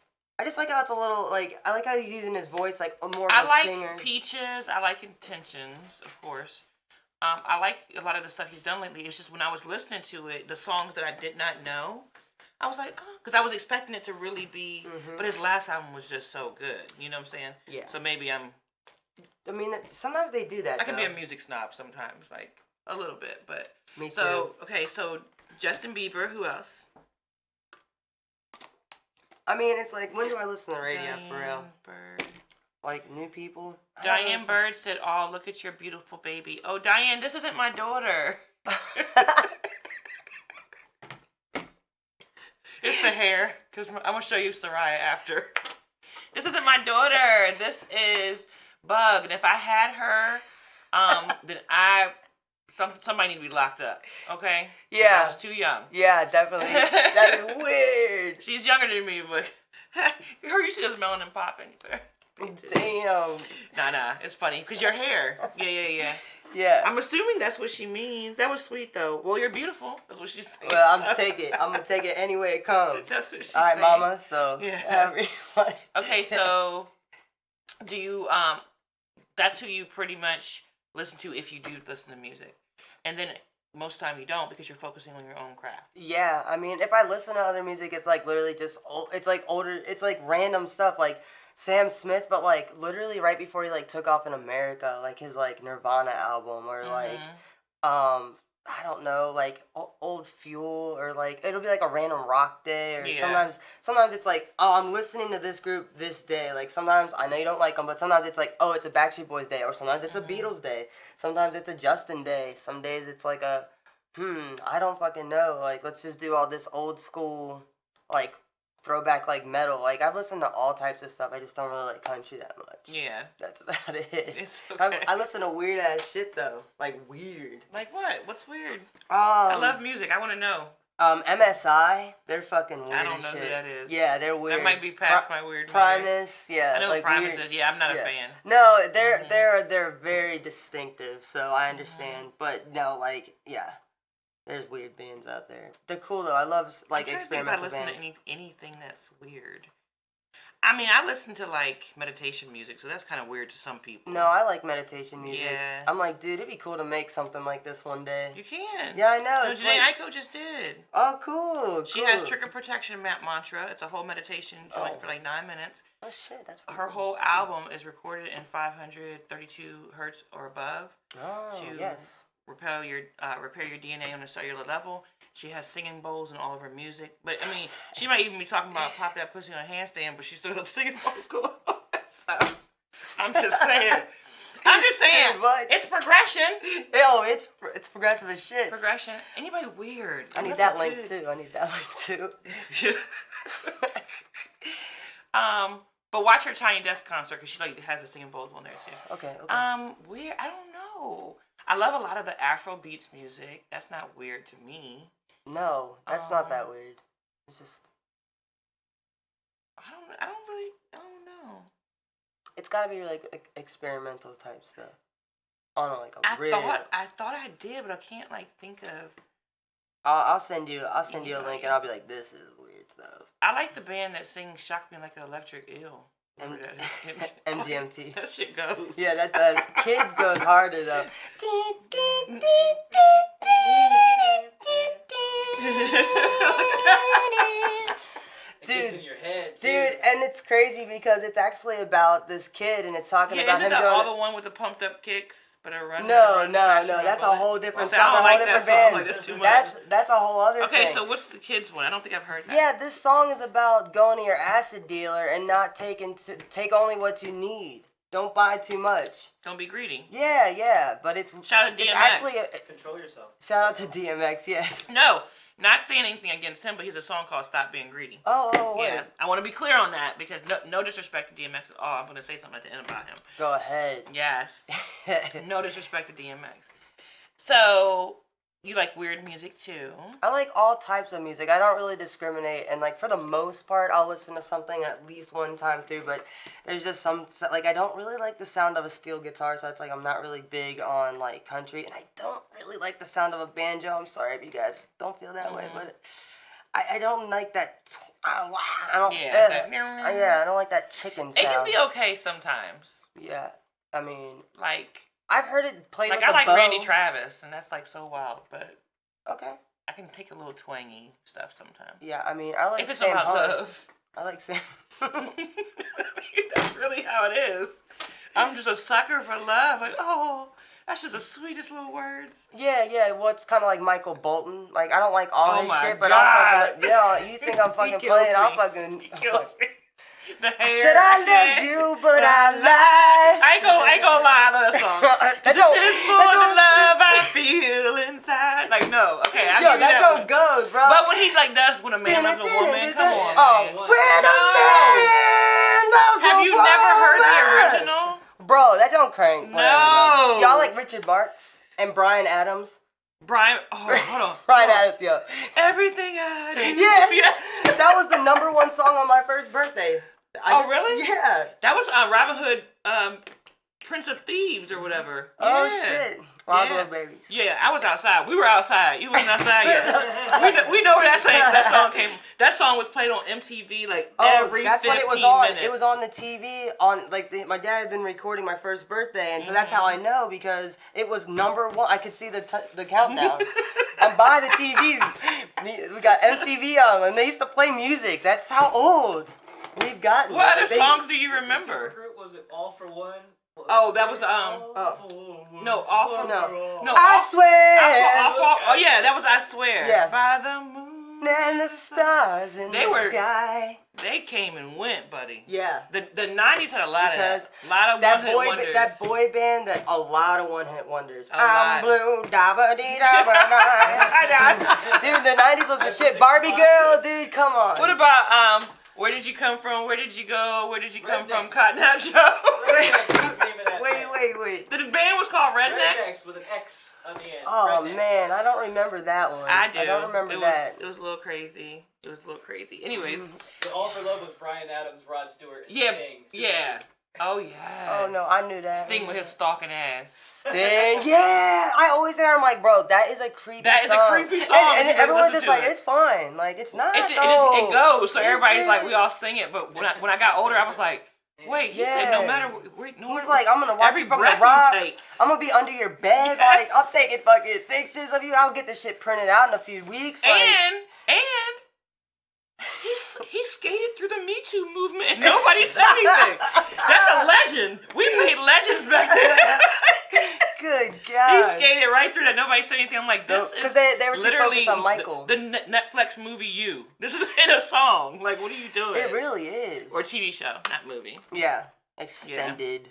like how it's a little like I like how he's using his voice like more of I a like singer. Peaches. I like Intentions, of course. I like a lot of the stuff he's done lately. It's just when I was listening to it, the songs that I did not know, I was like, oh, because I was expecting it to really be. But his last album was just so good. You know what I'm saying? Yeah. So maybe I mean, sometimes they do that. I can be a music snob sometimes, like a little bit, but. Me too. So okay, so Justin Bieber. Who else? I mean, it's like, when do I listen to radio Diane for real? Bird. Like, new people? Diane Bird said, "Oh, look at your beautiful baby." Oh, Diane, this isn't my daughter. It's the hair, because I'm going to show you Soraya after. This isn't my daughter. This is Bug. And if I had her, then somebody need to be locked up, okay? Yeah. I was too young. Yeah, definitely. That is weird. She's younger than me, but her usually has melanin popping. Damn. Nah, it's funny, because your hair. Yeah. Yeah. I'm assuming that's what she means. That was sweet, though. Well, you're beautiful. That's what she's saying. Well, I'm going to take it any way it comes. That's what she's All right, saying. mama. So, Yeah. everyone. Okay, so do you, that's who you pretty much listen to if you do listen to music. And then most of the time you don't because you're focusing on your own craft. Yeah, I mean, if I listen to other music, it's like literally just, it's like older, it's like random stuff, like Sam Smith, but like literally right before he like took off in America, like his like Nirvana album, or like, I don't know, like Old Fuel, or like, it'll be like a random rock day, or sometimes it's like, oh, I'm listening to this group this day, like sometimes, I know you don't like them, but sometimes it's like, oh, it's a Backstreet Boys day, or sometimes it's a Beatles day, sometimes it's a Justin day, some days it's like a, I don't fucking know, like, let's just do all this old school, like, throwback, like, metal, like, I've listened to all types of stuff, I just don't really like country that much. Yeah. That's about it. It's okay. I listen to weird ass shit though, like weird. Like what? What's weird? I love music. I want to know. MSI, they're fucking weird. I don't know shit. who that is. Yeah, they're weird. That might be past my weird. Primus, yeah. I know like Primus weird. is. Yeah, I'm not a fan. No, they're very distinctive, so I understand. But no, like, yeah, there's weird bands out there. They're cool though. I love like experimental bands. I listen to anything that's weird. I mean, I listen to like meditation music, so that's kind of weird to some people. No, I like meditation music. Yeah. I'm like, dude, it'd be cool to make something like this one day. You can. Yeah, I know. No, Janae Aiko just did. Oh, cool. She has trigger protection mantra. It's a whole meditation joint for like 9 minutes. Oh shit, that's her whole album is recorded in 532 hertz or above. Oh, to yes. repair your DNA on a cellular level. She has singing bowls in all of her music. But, I mean, she might even be talking about pop that pussy on a handstand, but she still has singing bowls going on. So, I'm just saying. Dude, it's progression. Yo, it's progressive as shit. Progression. Anybody weird? I need that link, too. But watch her Tiny Desk concert, because she like has the singing bowls on there, too. Okay. Weird? I don't know. I love a lot of the Afro beats music. That's not weird to me. No, that's not that weird. It's just I don't know. It's gotta be like experimental type stuff. Oh no, like I thought I did, but I can't like think of. I'll send you a link and I'll be like, this is weird stuff. I like the band that sings "Shock Me Like an Electric Eel." MGMT. That shit goes. Yeah, that does. Kids goes harder though. Dude, and it's crazy because it's actually about this kid, and it's talking about him going. The one with the pumped up kicks, but a run. No, that's a whole different song, a whole different band. That's a whole other thing. Okay, so what's the kids one? I don't think I've heard that. Yeah, this song is about going to your acid dealer and not take only what you need. Don't buy too much. Don't be greedy. Yeah, but it's shout out to DMX. It's actually control yourself. Shout out to DMX, yes. No, Not saying anything against him, but he has a song called "Stop Being Greedy." Oh, Yeah, word. I want to be clear on that because no disrespect to DMX at all. I'm gonna say something at the end about him. Go ahead. Yes, no disrespect to DMX. So you like weird music too? I like all types of music. I don't really discriminate, and like for the most part, I'll listen to something at least one time through. But there's just some like I don't really like the sound of a steel guitar, so it's like I'm not really big on like country, and I don't really like the sound of a banjo. I'm sorry if you guys don't feel that way, but I don't like that. I don't. Yeah, I don't like that chicken sound. It can be okay sometimes. Yeah, I mean, Like I've heard it played with I a like bow. Randy Travis, and that's like so wild, but Okay. I can take a little twangy stuff sometimes. Yeah, I mean, I like If it's Sam about Hunt. love. I like Sam. That's really how it is. I'm just a sucker for love. Like, oh, that's just the sweetest little words. Yeah. Well, it's kind of like Michael Bolton. Like, I don't like all Oh his my shit, but God. I'm fucking. Yeah, you think I'm fucking kills playing? I'll me. fucking. He kills me. The I hair. said I can't. loved you, but I lied. I ain't gonna lie. I love that song. That This don't- is more that than love I feel inside. Like, no. Okay, I'll Yo, give you that that song one. goes, bro. But when he like does when a man loves a woman, come on. Oh, man. when a man loves a Have you woman. never heard the original? Bro, that don't crank. Whatever, bro. No. Y'all like Richard Marx and Brian Adams? Brian, hold on. Brian Hold on. Adams, yo. Everything I do. Yes. That was the #1 song on my first birthday. Really? Yeah. That was Robin Hood, Prince of Thieves or whatever. Oh Yeah. shit. Roswell babies. Yeah, I was outside. We were outside. You wasn't outside yet. we know where that song came from. That song was played on MTV like every 15 that's what it was on. minutes. It was on the TV on like my dad had been recording my first birthday, and so that's how I know because it was #1. I could see the countdown. I'm by the TV. We got MTV on, and they used to play music. That's how old we've gotten. What other songs do you The remember? supergroup, was it All for One? Oh, that was no, All for No. no. I swear. Oh yeah, that was I Swear. Yeah. By the moon And the stars in They the were- sky. They came and went, buddy. Yeah. The 90s had a lot Because of that. A lot of one-hit wonders. That boy band, that a lot of one-hit wonders. A I'm lot. blue, dabba dee dabba. Dude, the 90s was the shit. Barbie girl, dude, come on. What about Where Did You Come From? Where Did You Go? Where Did You Come From? Rednecks. Cotton Eye Joe. Rednecks was the name of that band. Wait. The band was called Rednecks. Rednecks with an X on the end. Oh Rednecks. man, I don't remember that one. I do. I don't remember it that. Was, it was a little crazy. Anyways, The All for Love was Brian Adams, Rod Stewart, and yeah, Sting. yeah. Oh yeah. Oh no, I knew that. Sting with his stalking ass. Sting, yeah. I always say I'm like, bro, that is a creepy That is a song. creepy song And if you everyone's listen just to like, it. it's fine. Like, it's not. It goes. So Is everybody's like, it? we all sing it. But when I got older, I was like, wait. He said no Yeah. matter. No, He's like, I'm gonna watch every you from breath the rock. you take. I'm gonna be under your bed. Yes. Like, I'll take it fucking pictures of you. I'll get this shit printed out in a few weeks. Like, And he skated through the Me Too movement and nobody said anything. That's a legend. We made legends back then. good He God. skated right through that. Nobody said anything. I'm like, this Because is they were too literally focused on Michael. the Netflix movie You. This is in a song. Like, what are you doing? It really is. Or TV show, not movie. Yeah. Extended.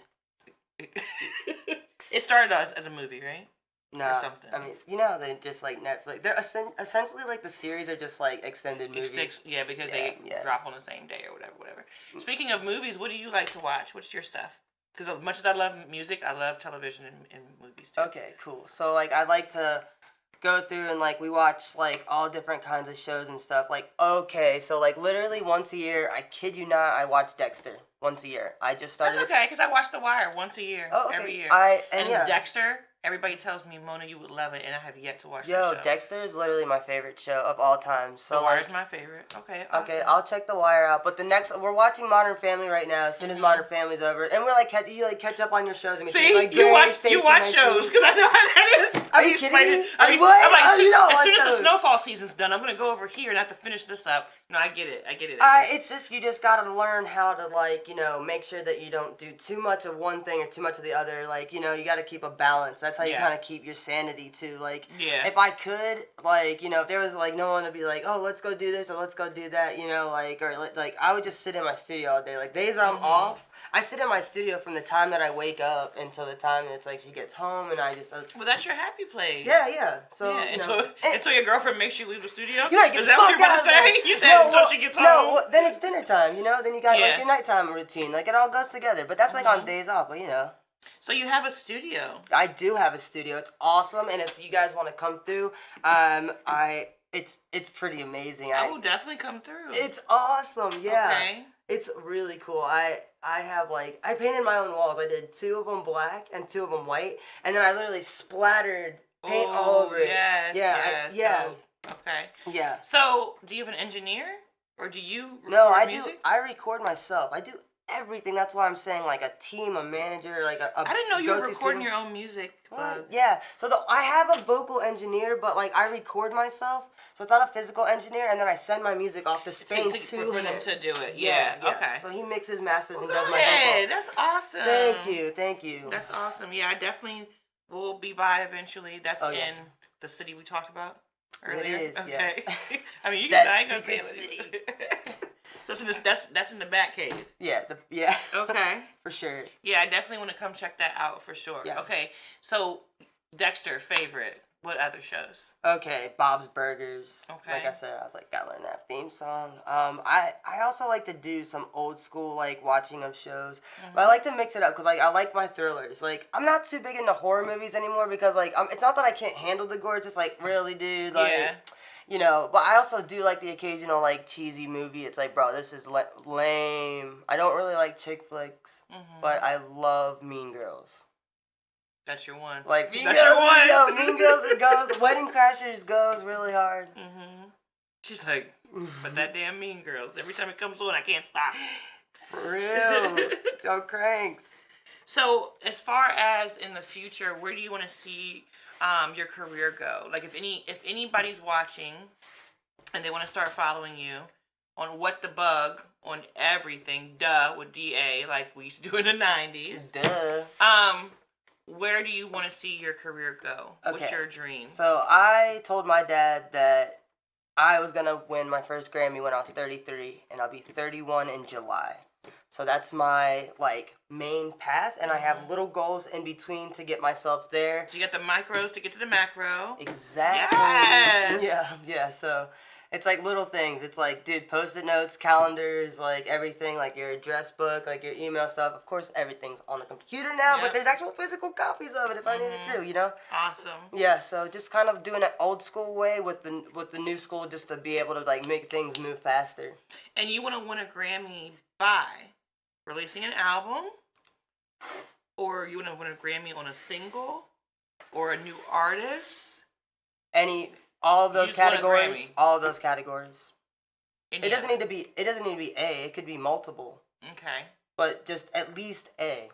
It started out as a movie, right? No, something. I mean, you know how they just like Netflix. They're essentially like the series are just like extended movies. Yeah, because Yeah, they yeah. drop on the same day or whatever. Speaking of movies, what do you like to watch? What's your stuff? Because as much as I love music, I love television and movies too. Okay, cool. So like I like to go through and like we watch like all different kinds of shows and stuff. Like okay, so like literally once a year, I kid you not, I watch Dexter once a year. I just started. That's okay, because I watch The Wire once a year, Oh, okay. every year. And yeah. Dexter, everybody tells me, Mona, you would love it, and I have yet to watch Yo, that show. Dexter is literally my favorite show of all time. So The Wire is like, my favorite. Okay, okay, awesome. I'll check The Wire out. But the next, we're watching Modern Family right now. As soon as Modern Family's over, and we're like, you like catch up on your shows. And See, like, you Grace, watch Station shows, because I know how that is. Are you kidding me? I'm What? like, Oh, you don't as watch soon as the those. snowfall season's done, I'm going to go over here and have to finish this up. No, I get it. It's just you just gotta learn how to like make sure that you don't do too much of one thing or too much of the other. Like you gotta keep a balance. That's how you Yeah. kind of keep your sanity too. Like Yeah. if I could like if there was like no one to be like oh let's go do this or let's go do that like or like I would just sit in my studio all day. Like days I'm off, I sit in my studio from the time that I wake up until the time it's like she gets home and I just Well, that's your happy place. Yeah. So yeah, you know, until your girlfriend makes you leave the studio. you gotta get Is the that what fuck you're out about to of there. say? You said until she gets home. No, then it's dinner time. You know, then you got like Yeah. your nighttime routine. Like it all goes together. But that's like on days off. But you know. So you have a studio. I do have a studio. It's awesome, and if you guys want to come through, it's pretty amazing. I will definitely come through. It's awesome. Yeah. Okay. It's really cool. I have like I painted my own walls. I did 2 of them black and 2 of them white, and then I literally splattered paint all over it. Yes. Yeah. Yeah. Okay. Yeah. So, do you have an engineer, or do you record No, I music? do. I record myself. I do everything. That's why I'm saying like a team, a manager, like a I didn't know you were go-to recording studio. your own music. Yeah. So I have a vocal engineer, but like I record myself, so it's not a physical engineer, and then I send my music off to Spain for to them him. to do it. Yeah. Okay. So he mixes, masters, and Go does my ahead. vocal. That's awesome. Thank you. That's awesome. Yeah, I definitely will be by eventually. That's in the city we talked about earlier. It is. Okay. Yes. I mean, you That can. I ain't gonna say secret it. That's in the back cave. Yeah. Okay. For sure. Yeah, I definitely want to come check that out for sure. Yeah. Okay. So, Dexter, favorite. What other shows? Okay, Bob's Burgers. Okay. Like I said, I was like, gotta learn that theme song. I also like to do some old school like watching of shows, but I like to mix it up because like I like my thrillers. Like I'm not too big into horror movies anymore because like it's not that I can't handle the gore. It's just like really, dude. Like, you know. But I also do like the occasional like cheesy movie. It's like, bro, this is lame. I don't really like chick flicks, but I love Mean Girls. That's your one. Like That's your one. Yo, Mean Girls, it goes. Wedding Crashers goes really hard. She's like, but that damn Mean Girls. Every time it comes on, I can't stop. For real. Joe Cranks. So, as far as in the future, where do you want to see your career go? Like, if anybody's watching and they want to start following you on Whatdabug on everything, with DA, like we used to do in the 90s. Where do you want to see your career go? Okay. What's your dream? So I told my dad that I was gonna win my first Grammy when I was 33, and I'll be 31 in July. So that's my like main path, and I have little goals in between to get myself there. So you got the micros to get to the macro. Exactly. Yes. Yeah. So it's like little things. It's like, dude, post-it notes, calendars, like everything, like your address book, like your email stuff. Of course, everything's on the computer now, but there's actual physical copies of it if I needed to, you know? Awesome. Yeah, so just kind of doing it old school way with the new school just to be able to like make things move faster. And you want to win a Grammy by releasing an album, or you want to win a Grammy on a single, or a new artist? All of those You just want a categories. Grammy. All of those categories. Any It doesn't need to be A. It could be multiple. Okay. But just at least A.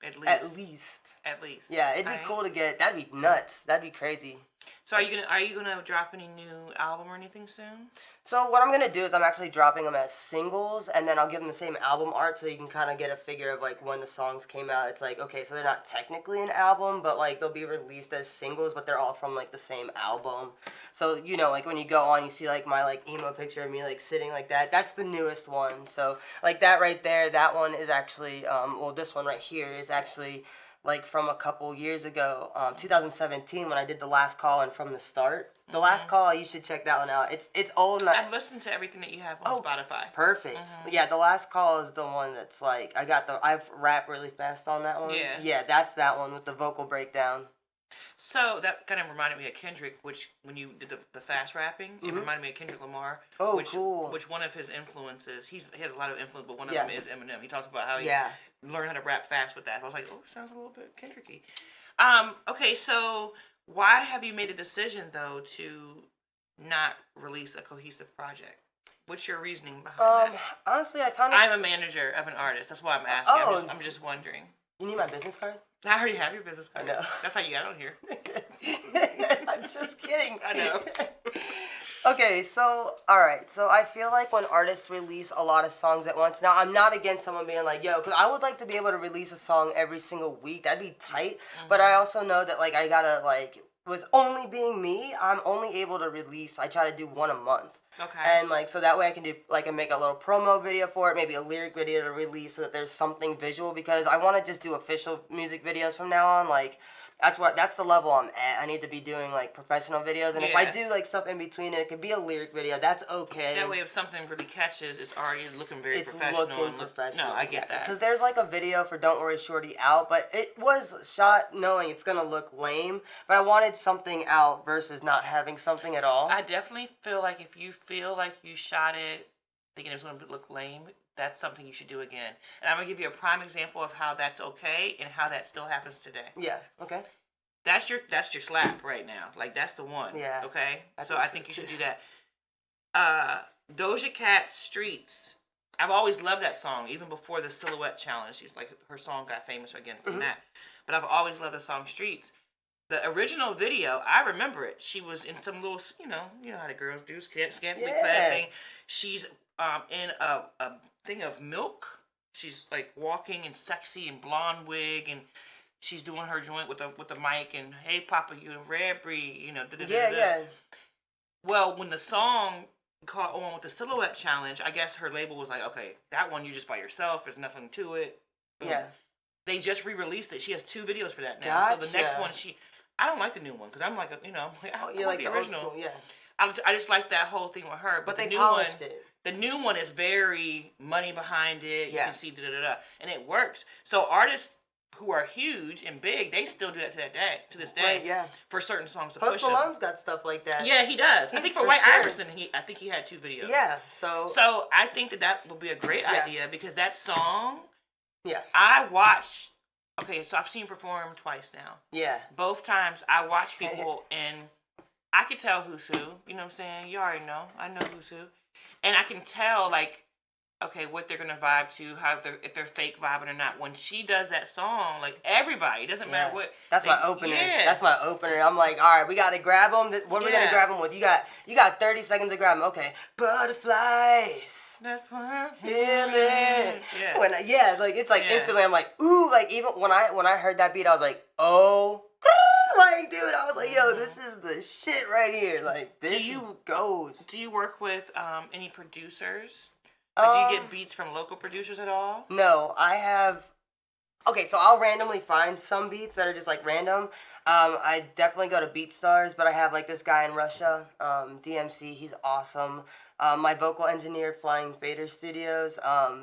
At least. At least. Yeah, it'd be cool to get. That'd be nuts. That'd be crazy. So are you gonna drop any new album or anything soon? So what I'm gonna do is I'm actually dropping them as singles, and then I'll give them the same album art, so you can kind of get a figure of like when the songs came out. It's like, okay, so they're not technically an album, but like they'll be released as singles, but they're all from like the same album. So you know, like when you go on, you see like my like emo picture of me like sitting like that. That's the newest one. So like that right there, that one is actually this one right here is actually like from a couple years ago, 2017 when I did The Last Call and From the Start. The Last Call, you should check that one out. It's old. I've listened to everything that you have on Spotify. Perfect. Yeah, The Last Call is the one that's like I've rap really fast on that one. Yeah, that's that one with the vocal breakdown. So that kind of reminded me of Kendrick, which when you did the fast rapping, it reminded me of Kendrick Lamar. Oh, cool. Which one of his influences, he has a lot of influence, but one of them is Eminem. He talks about how he learned how to rap fast with that. I was like, oh, sounds a little bit Kendricky. Okay, so why have you made the decision, though, to not release a cohesive project? What's your reasoning behind that? Honestly, I kind of... I'm a manager of an artist. That's why I'm asking. I'm just wondering. You need my business card? I already have your business card. I know. That's how you got on here. I'm just kidding. I know. Okay, so, alright. So I feel like when artists release a lot of songs at once, now I'm not against someone being like, yo, because I would like to be able to release a song every single week. That'd be tight. But I also know that, like, I gotta, like, with only being me, I'm only able to release, I try to do one a month. Okay. And, like, so that way I can do, like, I make a little promo video for it, maybe a lyric video to release so that there's something visual, because I want to just do official music videos from now on, like, That's the level I'm at. I need to be doing like professional videos, and if I Yeah. do like stuff in between, it could be a lyric video. That's okay. That way, if something really catches, it's already looking very professional. Looking professional. No, I get that. Because there's like a video for Don't Worry Shorty out, but it was shot knowing it's gonna look lame. But I wanted something out versus not having something at all. I definitely feel like if you feel like you shot it thinking it was going to look lame, that's something you should do again. And I'm going to give you a prime example of how that's okay and how that still happens today. Yeah. Okay. That's your slap right now. Like, that's the one. Yeah. Okay? I think you so should do that. Doja Cat's Streets. I've always loved that song, even before the Silhouette Challenge. She's like, her song got famous again from that. But I've always loved the song Streets. The original video, I remember it. She was in some little, you know how the girls do, scantily clad thing. She's in a thing of milk. She's like walking and sexy and blonde wig, and she's doing her joint with the mic, and hey Papa, you in red breed, you know. Yeah. Well, when the song caught on with the Silhouette Challenge, I guess her label was like, okay, that one you're just by yourself. There's nothing to it. Boom. Yeah. They just re-released it. She has 2 videos for that now. Gotcha. So the next one, I don't like the new one because I'm like, I like the original. Old school, yeah. I just like that whole thing with her. But they the new polished one, it. The new one is very money behind it. You Yeah. can see and it works. So artists who are huge and big, they still do that to this day. Right, yeah. For certain songs to Post push them. Malone's got stuff like that. Yeah, he does. I think for White Iverson, I think he had 2 videos. Yeah. So I think that would be a great idea because that song. Yeah. I watched. Okay, so I've seen her perform twice now. Yeah. Both times I watch people and I can tell who's who. You know what I'm saying? You already know. I know who's who. And I can tell, like, okay, what they're going to vibe to, if they're fake vibing or not. When she does that song, like, everybody, it doesn't matter what. That's my opener. Yeah. That's my opener. I'm like, all right, we got to grab them. What are we going to grab them with? You got 30 seconds to grab them. Okay. Butterflies. That's what I'm feeling. Yeah. Like, it's like instantly I'm like, ooh, like, even when I heard that beat, I was like, oh. Like, dude, I was like, yo, this is the shit right here. Like, this goes. Do you work with any producers? Like, do you get beats from local producers at all? No, I have. Okay, so I'll randomly find some beats that are just like random. I definitely go to BeatStars, but I have like this guy in Russia, DMC. He's awesome. My vocal engineer, Flying Fader Studios.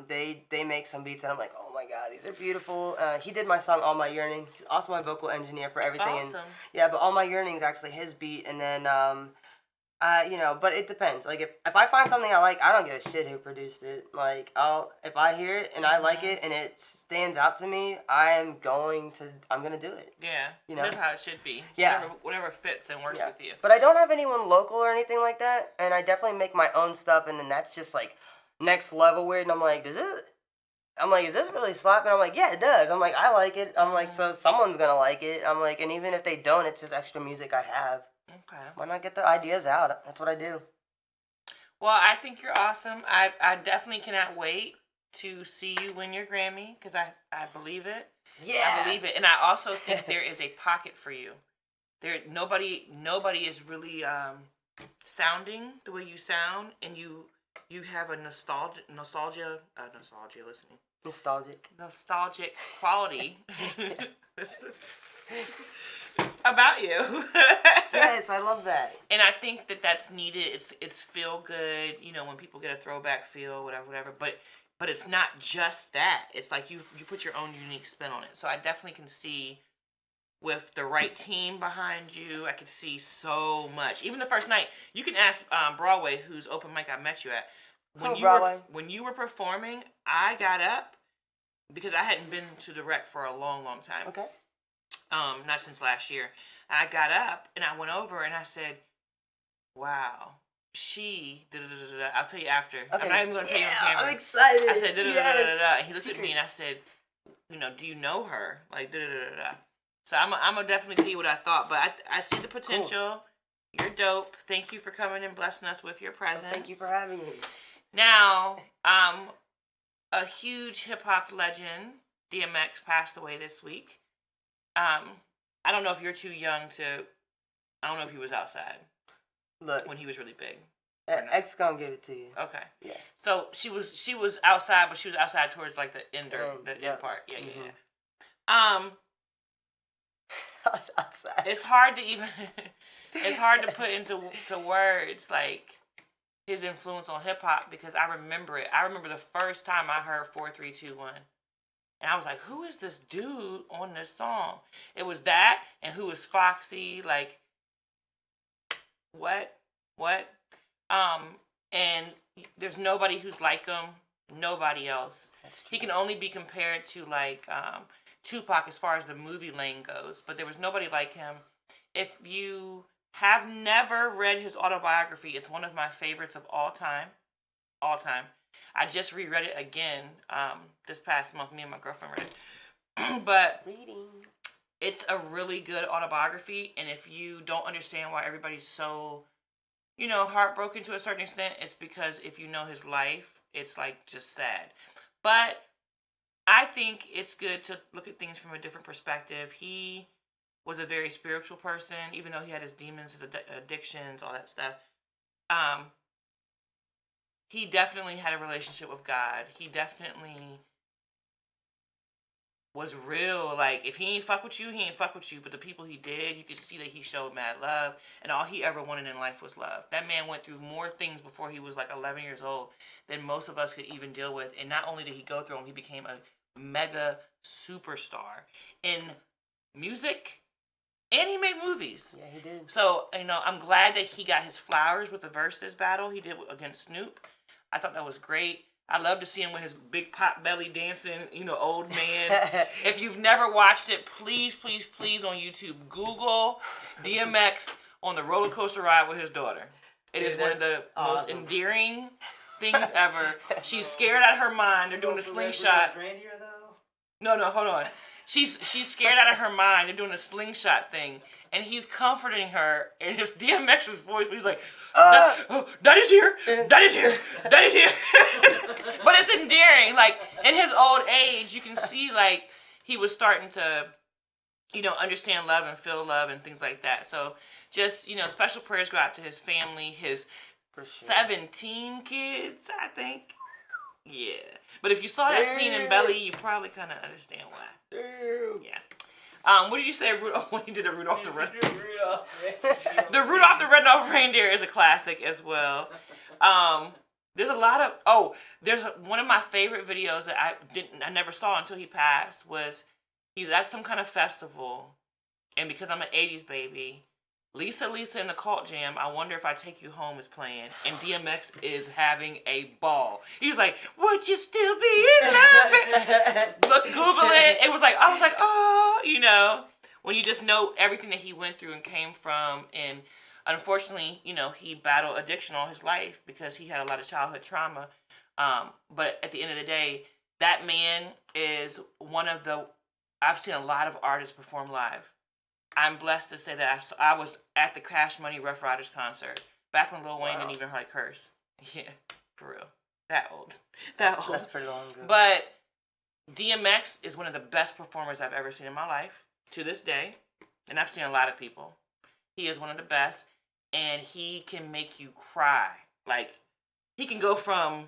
They make some beats, and I'm like, oh my god, these are beautiful. He did my song All My Yearning. He's also my vocal engineer for everything. Awesome. And, yeah, but All My Yearning is actually his beat, and then but it depends. Like if I find something I like, I don't give a shit who produced it. Like if I hear it and I like it and it stands out to me, I'm gonna do it. Yeah. You know? That's how it should be. Yeah. Whatever fits and works with you. But I don't have anyone local or anything like that, and I definitely make my own stuff, and then that's just like next level weird. And I'm like, is this really slapping? I'm like, yeah, it does. I'm like, I like it. I'm like, so someone's gonna like it. I'm like, and even if they don't, it's just extra music I have. Okay. Why not get the ideas out? That's what I do. Well, I think you're awesome. I definitely cannot wait to see you win your Grammy because I believe it. Yeah. I believe it, and I also think there is a pocket for you. Nobody is really sounding the way you sound, and you have a nostalgic quality about you. Yes, I love that. And I think that's needed. It's feel good, when people get a throwback feel, whatever. But it's not just that. It's like you put your own unique spin on it. So I definitely can see with the right team behind you, I could see so much. Even the first night, you can ask Broadway, whose open mic I met you at. When you were performing, I got up because I hadn't been to the rec for a long, long time. Okay. Not since last year. And I got up and I went over and I said, wow, I'll tell you after. Okay. I'm not even going to tell you on camera. I'm excited. I said, Yes. And he looked at me and I said, do you know her? Like, So I'm going to definitely tell you what I thought. But I see the potential. Cool. You're dope. Thank you for coming and blessing us with your presence. Well, thank you for having me. Now, a huge hip-hop legend, DMX, passed away this week. I don't know if you're too young to. I don't know if he was outside. Look, when he was really big. X gonna give it to you. Okay. Yeah. So she was outside, but she was outside towards like the end part. Yeah. I was outside. It's hard to even. It's hard to put into to words like his influence on hip hop because I remember it. I remember the first time I heard 4-3-2-1. And I was like, who is this dude on this song? It was that, and who is Foxy? Like, what? What? And there's nobody who's like him. Nobody else. He can only be compared to, like, Tupac as far as the movie lane goes. But there was nobody like him. If you have never read his autobiography, it's one of my favorites of all time. All time. I just reread it again this past month. Me and my girlfriend read it. But Reading. it's a really good autobiography. And if you don't understand why everybody's so, heartbroken to a certain extent, it's because if you know his life, it's like just sad. But I think it's good to look at things from a different perspective. He was a very spiritual person, even though he had his demons, his addictions, all that stuff. He definitely had a relationship with God. He definitely was real. Like, if he ain't fuck with you, he ain't fuck with you. But the people he did, you could see that he showed mad love. And all he ever wanted in life was love. That man went through more things before he was like 11 years old than most of us could even deal with. And not only did he go through them, he became a mega superstar in music. And he made movies. Yeah, he did. So, I'm glad that he got his flowers with the Versus battle he did against Snoop. I thought that was great. I love to see him with his big pot belly dancing, old man. If you've never watched it, please, please, please on YouTube, Google DMX on the roller coaster ride with his daughter. It is one of the most endearing things ever. She's scared out of her mind. They're doing the slingshot. Reindeer, though? No, hold on. She's scared out of her mind. They're doing a slingshot thing, and he's comforting her in his DMX's voice. But he's like, "That is here. That is here. That is here." But it's endearing. Like, in his old age, you can see like he was starting to, understand love and feel love and things like that. So just special prayers go out to his family, his 17 kids, I think. Yeah. But if you saw that scene in Belly, you probably kind of understand why. Yeah. What did you say, Rudolph, when he did the Rudolph the Red? The Rudolph the Red-Nosed Reindeer is a classic as well. There's a lot of there's one of my favorite videos that I never saw until he passed was he's at some kind of festival, and because I'm an 80s baby, Lisa and the Cult Jam, I Wonder If I Take You Home is playing, and DMX is having a ball. He's like, would you still be in love? Look, Google it. It was like, I was like, oh, when you just know everything that he went through and came from, and unfortunately, he battled addiction all his life because he had a lot of childhood trauma. But at the end of the day, that man is I've seen a lot of artists perform live. I'm blessed to say that I was at the Cash Money Rough Riders concert back when Lil Wayne didn't even hardly curse. Yeah, for real. That old. That's pretty long ago. But DMX is one of the best performers I've ever seen in my life to this day. And I've seen a lot of people. He is one of the best. And he can make you cry. Like, he can go from,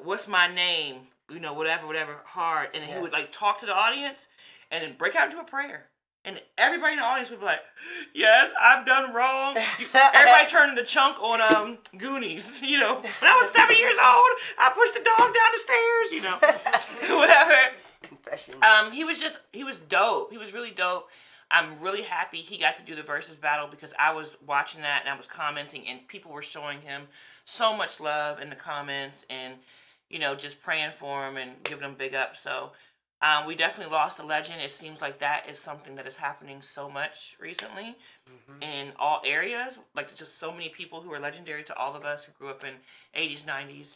what's my name? Whatever, hard. And then he would, like, talk to the audience and then break out into a prayer. And everybody in the audience would be like, yes, I've done wrong. Everybody turned the chunk on Goonies, When I was 7 years old, I pushed the dog down the stairs, Whatever. Confession. He was dope. He was really dope. I'm really happy he got to do the Versus battle because I was watching that and I was commenting and people were showing him so much love in the comments and, just praying for him and giving him big ups. So, we definitely lost a legend. It seems like that is something that is happening so much recently in all areas. Like, there's just so many people who are legendary to all of us who grew up in 80s, 90s,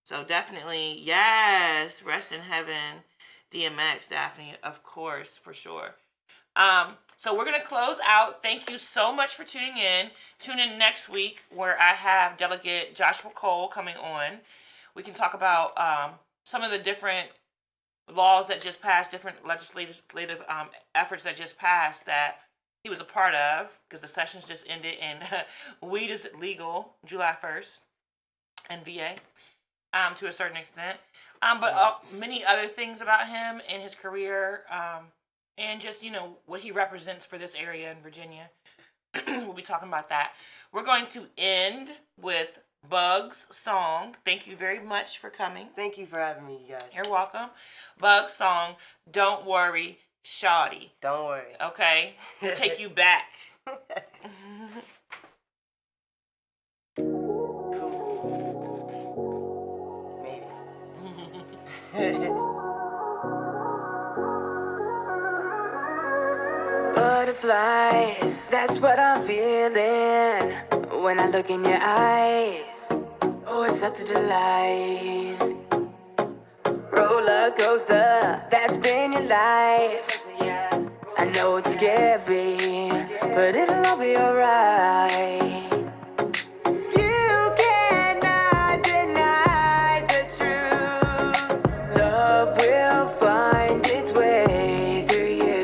So definitely, yes, rest in heaven, DMX, Daphne, of course, for sure. So we're going to close out. Thank you so much for tuning in. Tune in next week where I have Delegate Joshua Cole coming on. We can talk about some of the different laws that just passed, different legislative efforts that just passed that he was a part of, because the sessions just ended and weed is legal July 1st in VA to a certain extent. But many other things about him and his career. and just, what he represents for this area in Virginia. We'll be talking about that. We're going to end with Bug's song. Thank you very much for coming. Thank you for having me, you guys. You're welcome. Bug's song, Don't Worry, Shawty. Don't worry. Okay? We'll take you back. Maybe. Butterflies, that's what I'm feeling when I look in your eyes. Oh, it's such a delight. Roller coaster, that's been your life. I know it's scary, but it'll all be alright. You cannot deny the truth. Love will find its way through you.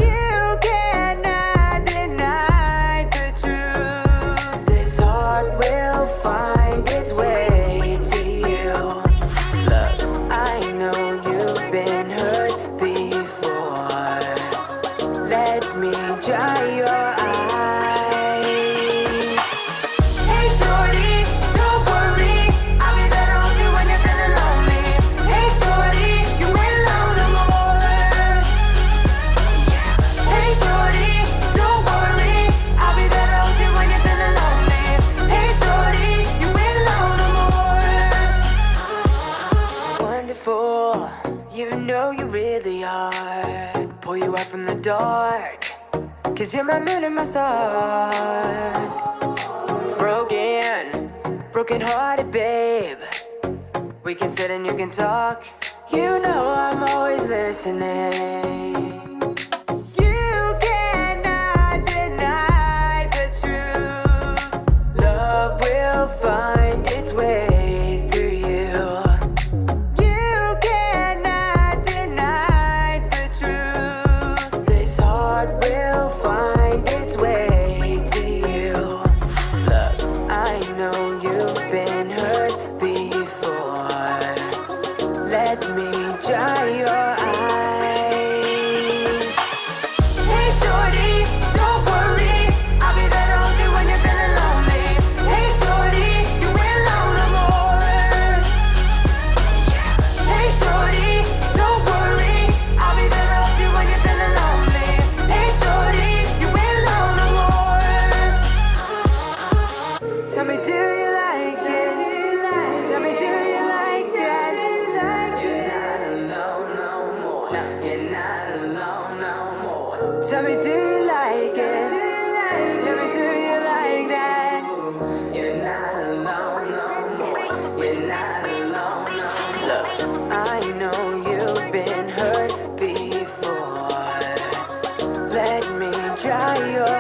You cannot deny the truth. This heart will find its way to you. Look, I know you've been hurt before. Let me dry your eyes. Hey shorty, don't worry, I'll be there on you when you're feeling lonely. Hey shorty, you ain't alone no more. Hey shorty, don't worry, I'll be there on you when you're feeling lonely. Hey shorty, you ain't alone no more. Wonderful, you know you really are. Pull you out from the dark, 'cause you're my moon and my stars. Broken hearted, babe. We can sit and you can talk. You know I'm always listening. You cannot deny the truth. Love will find its way through you. You cannot deny the truth. This heart will find its way to you. Look, I know you've been hurt before. Let me dry your eyes. Hey shorty, don't worry, I'll be there on you when you're feeling lonely. Hey shorty, you ain't alone no more. Hey shorty, don't worry, I'll be there on you when you're feeling lonely. Hey shorty, you ain't alone no more. Tell me, do you like it? Tell me, do you like that? You're not alone no more. You're not alone no more. Tell me, do you like it? Tell me, do you like that? You're not alone no more. You're not alone no more. Look, I know you've been hurt before. Let me dry your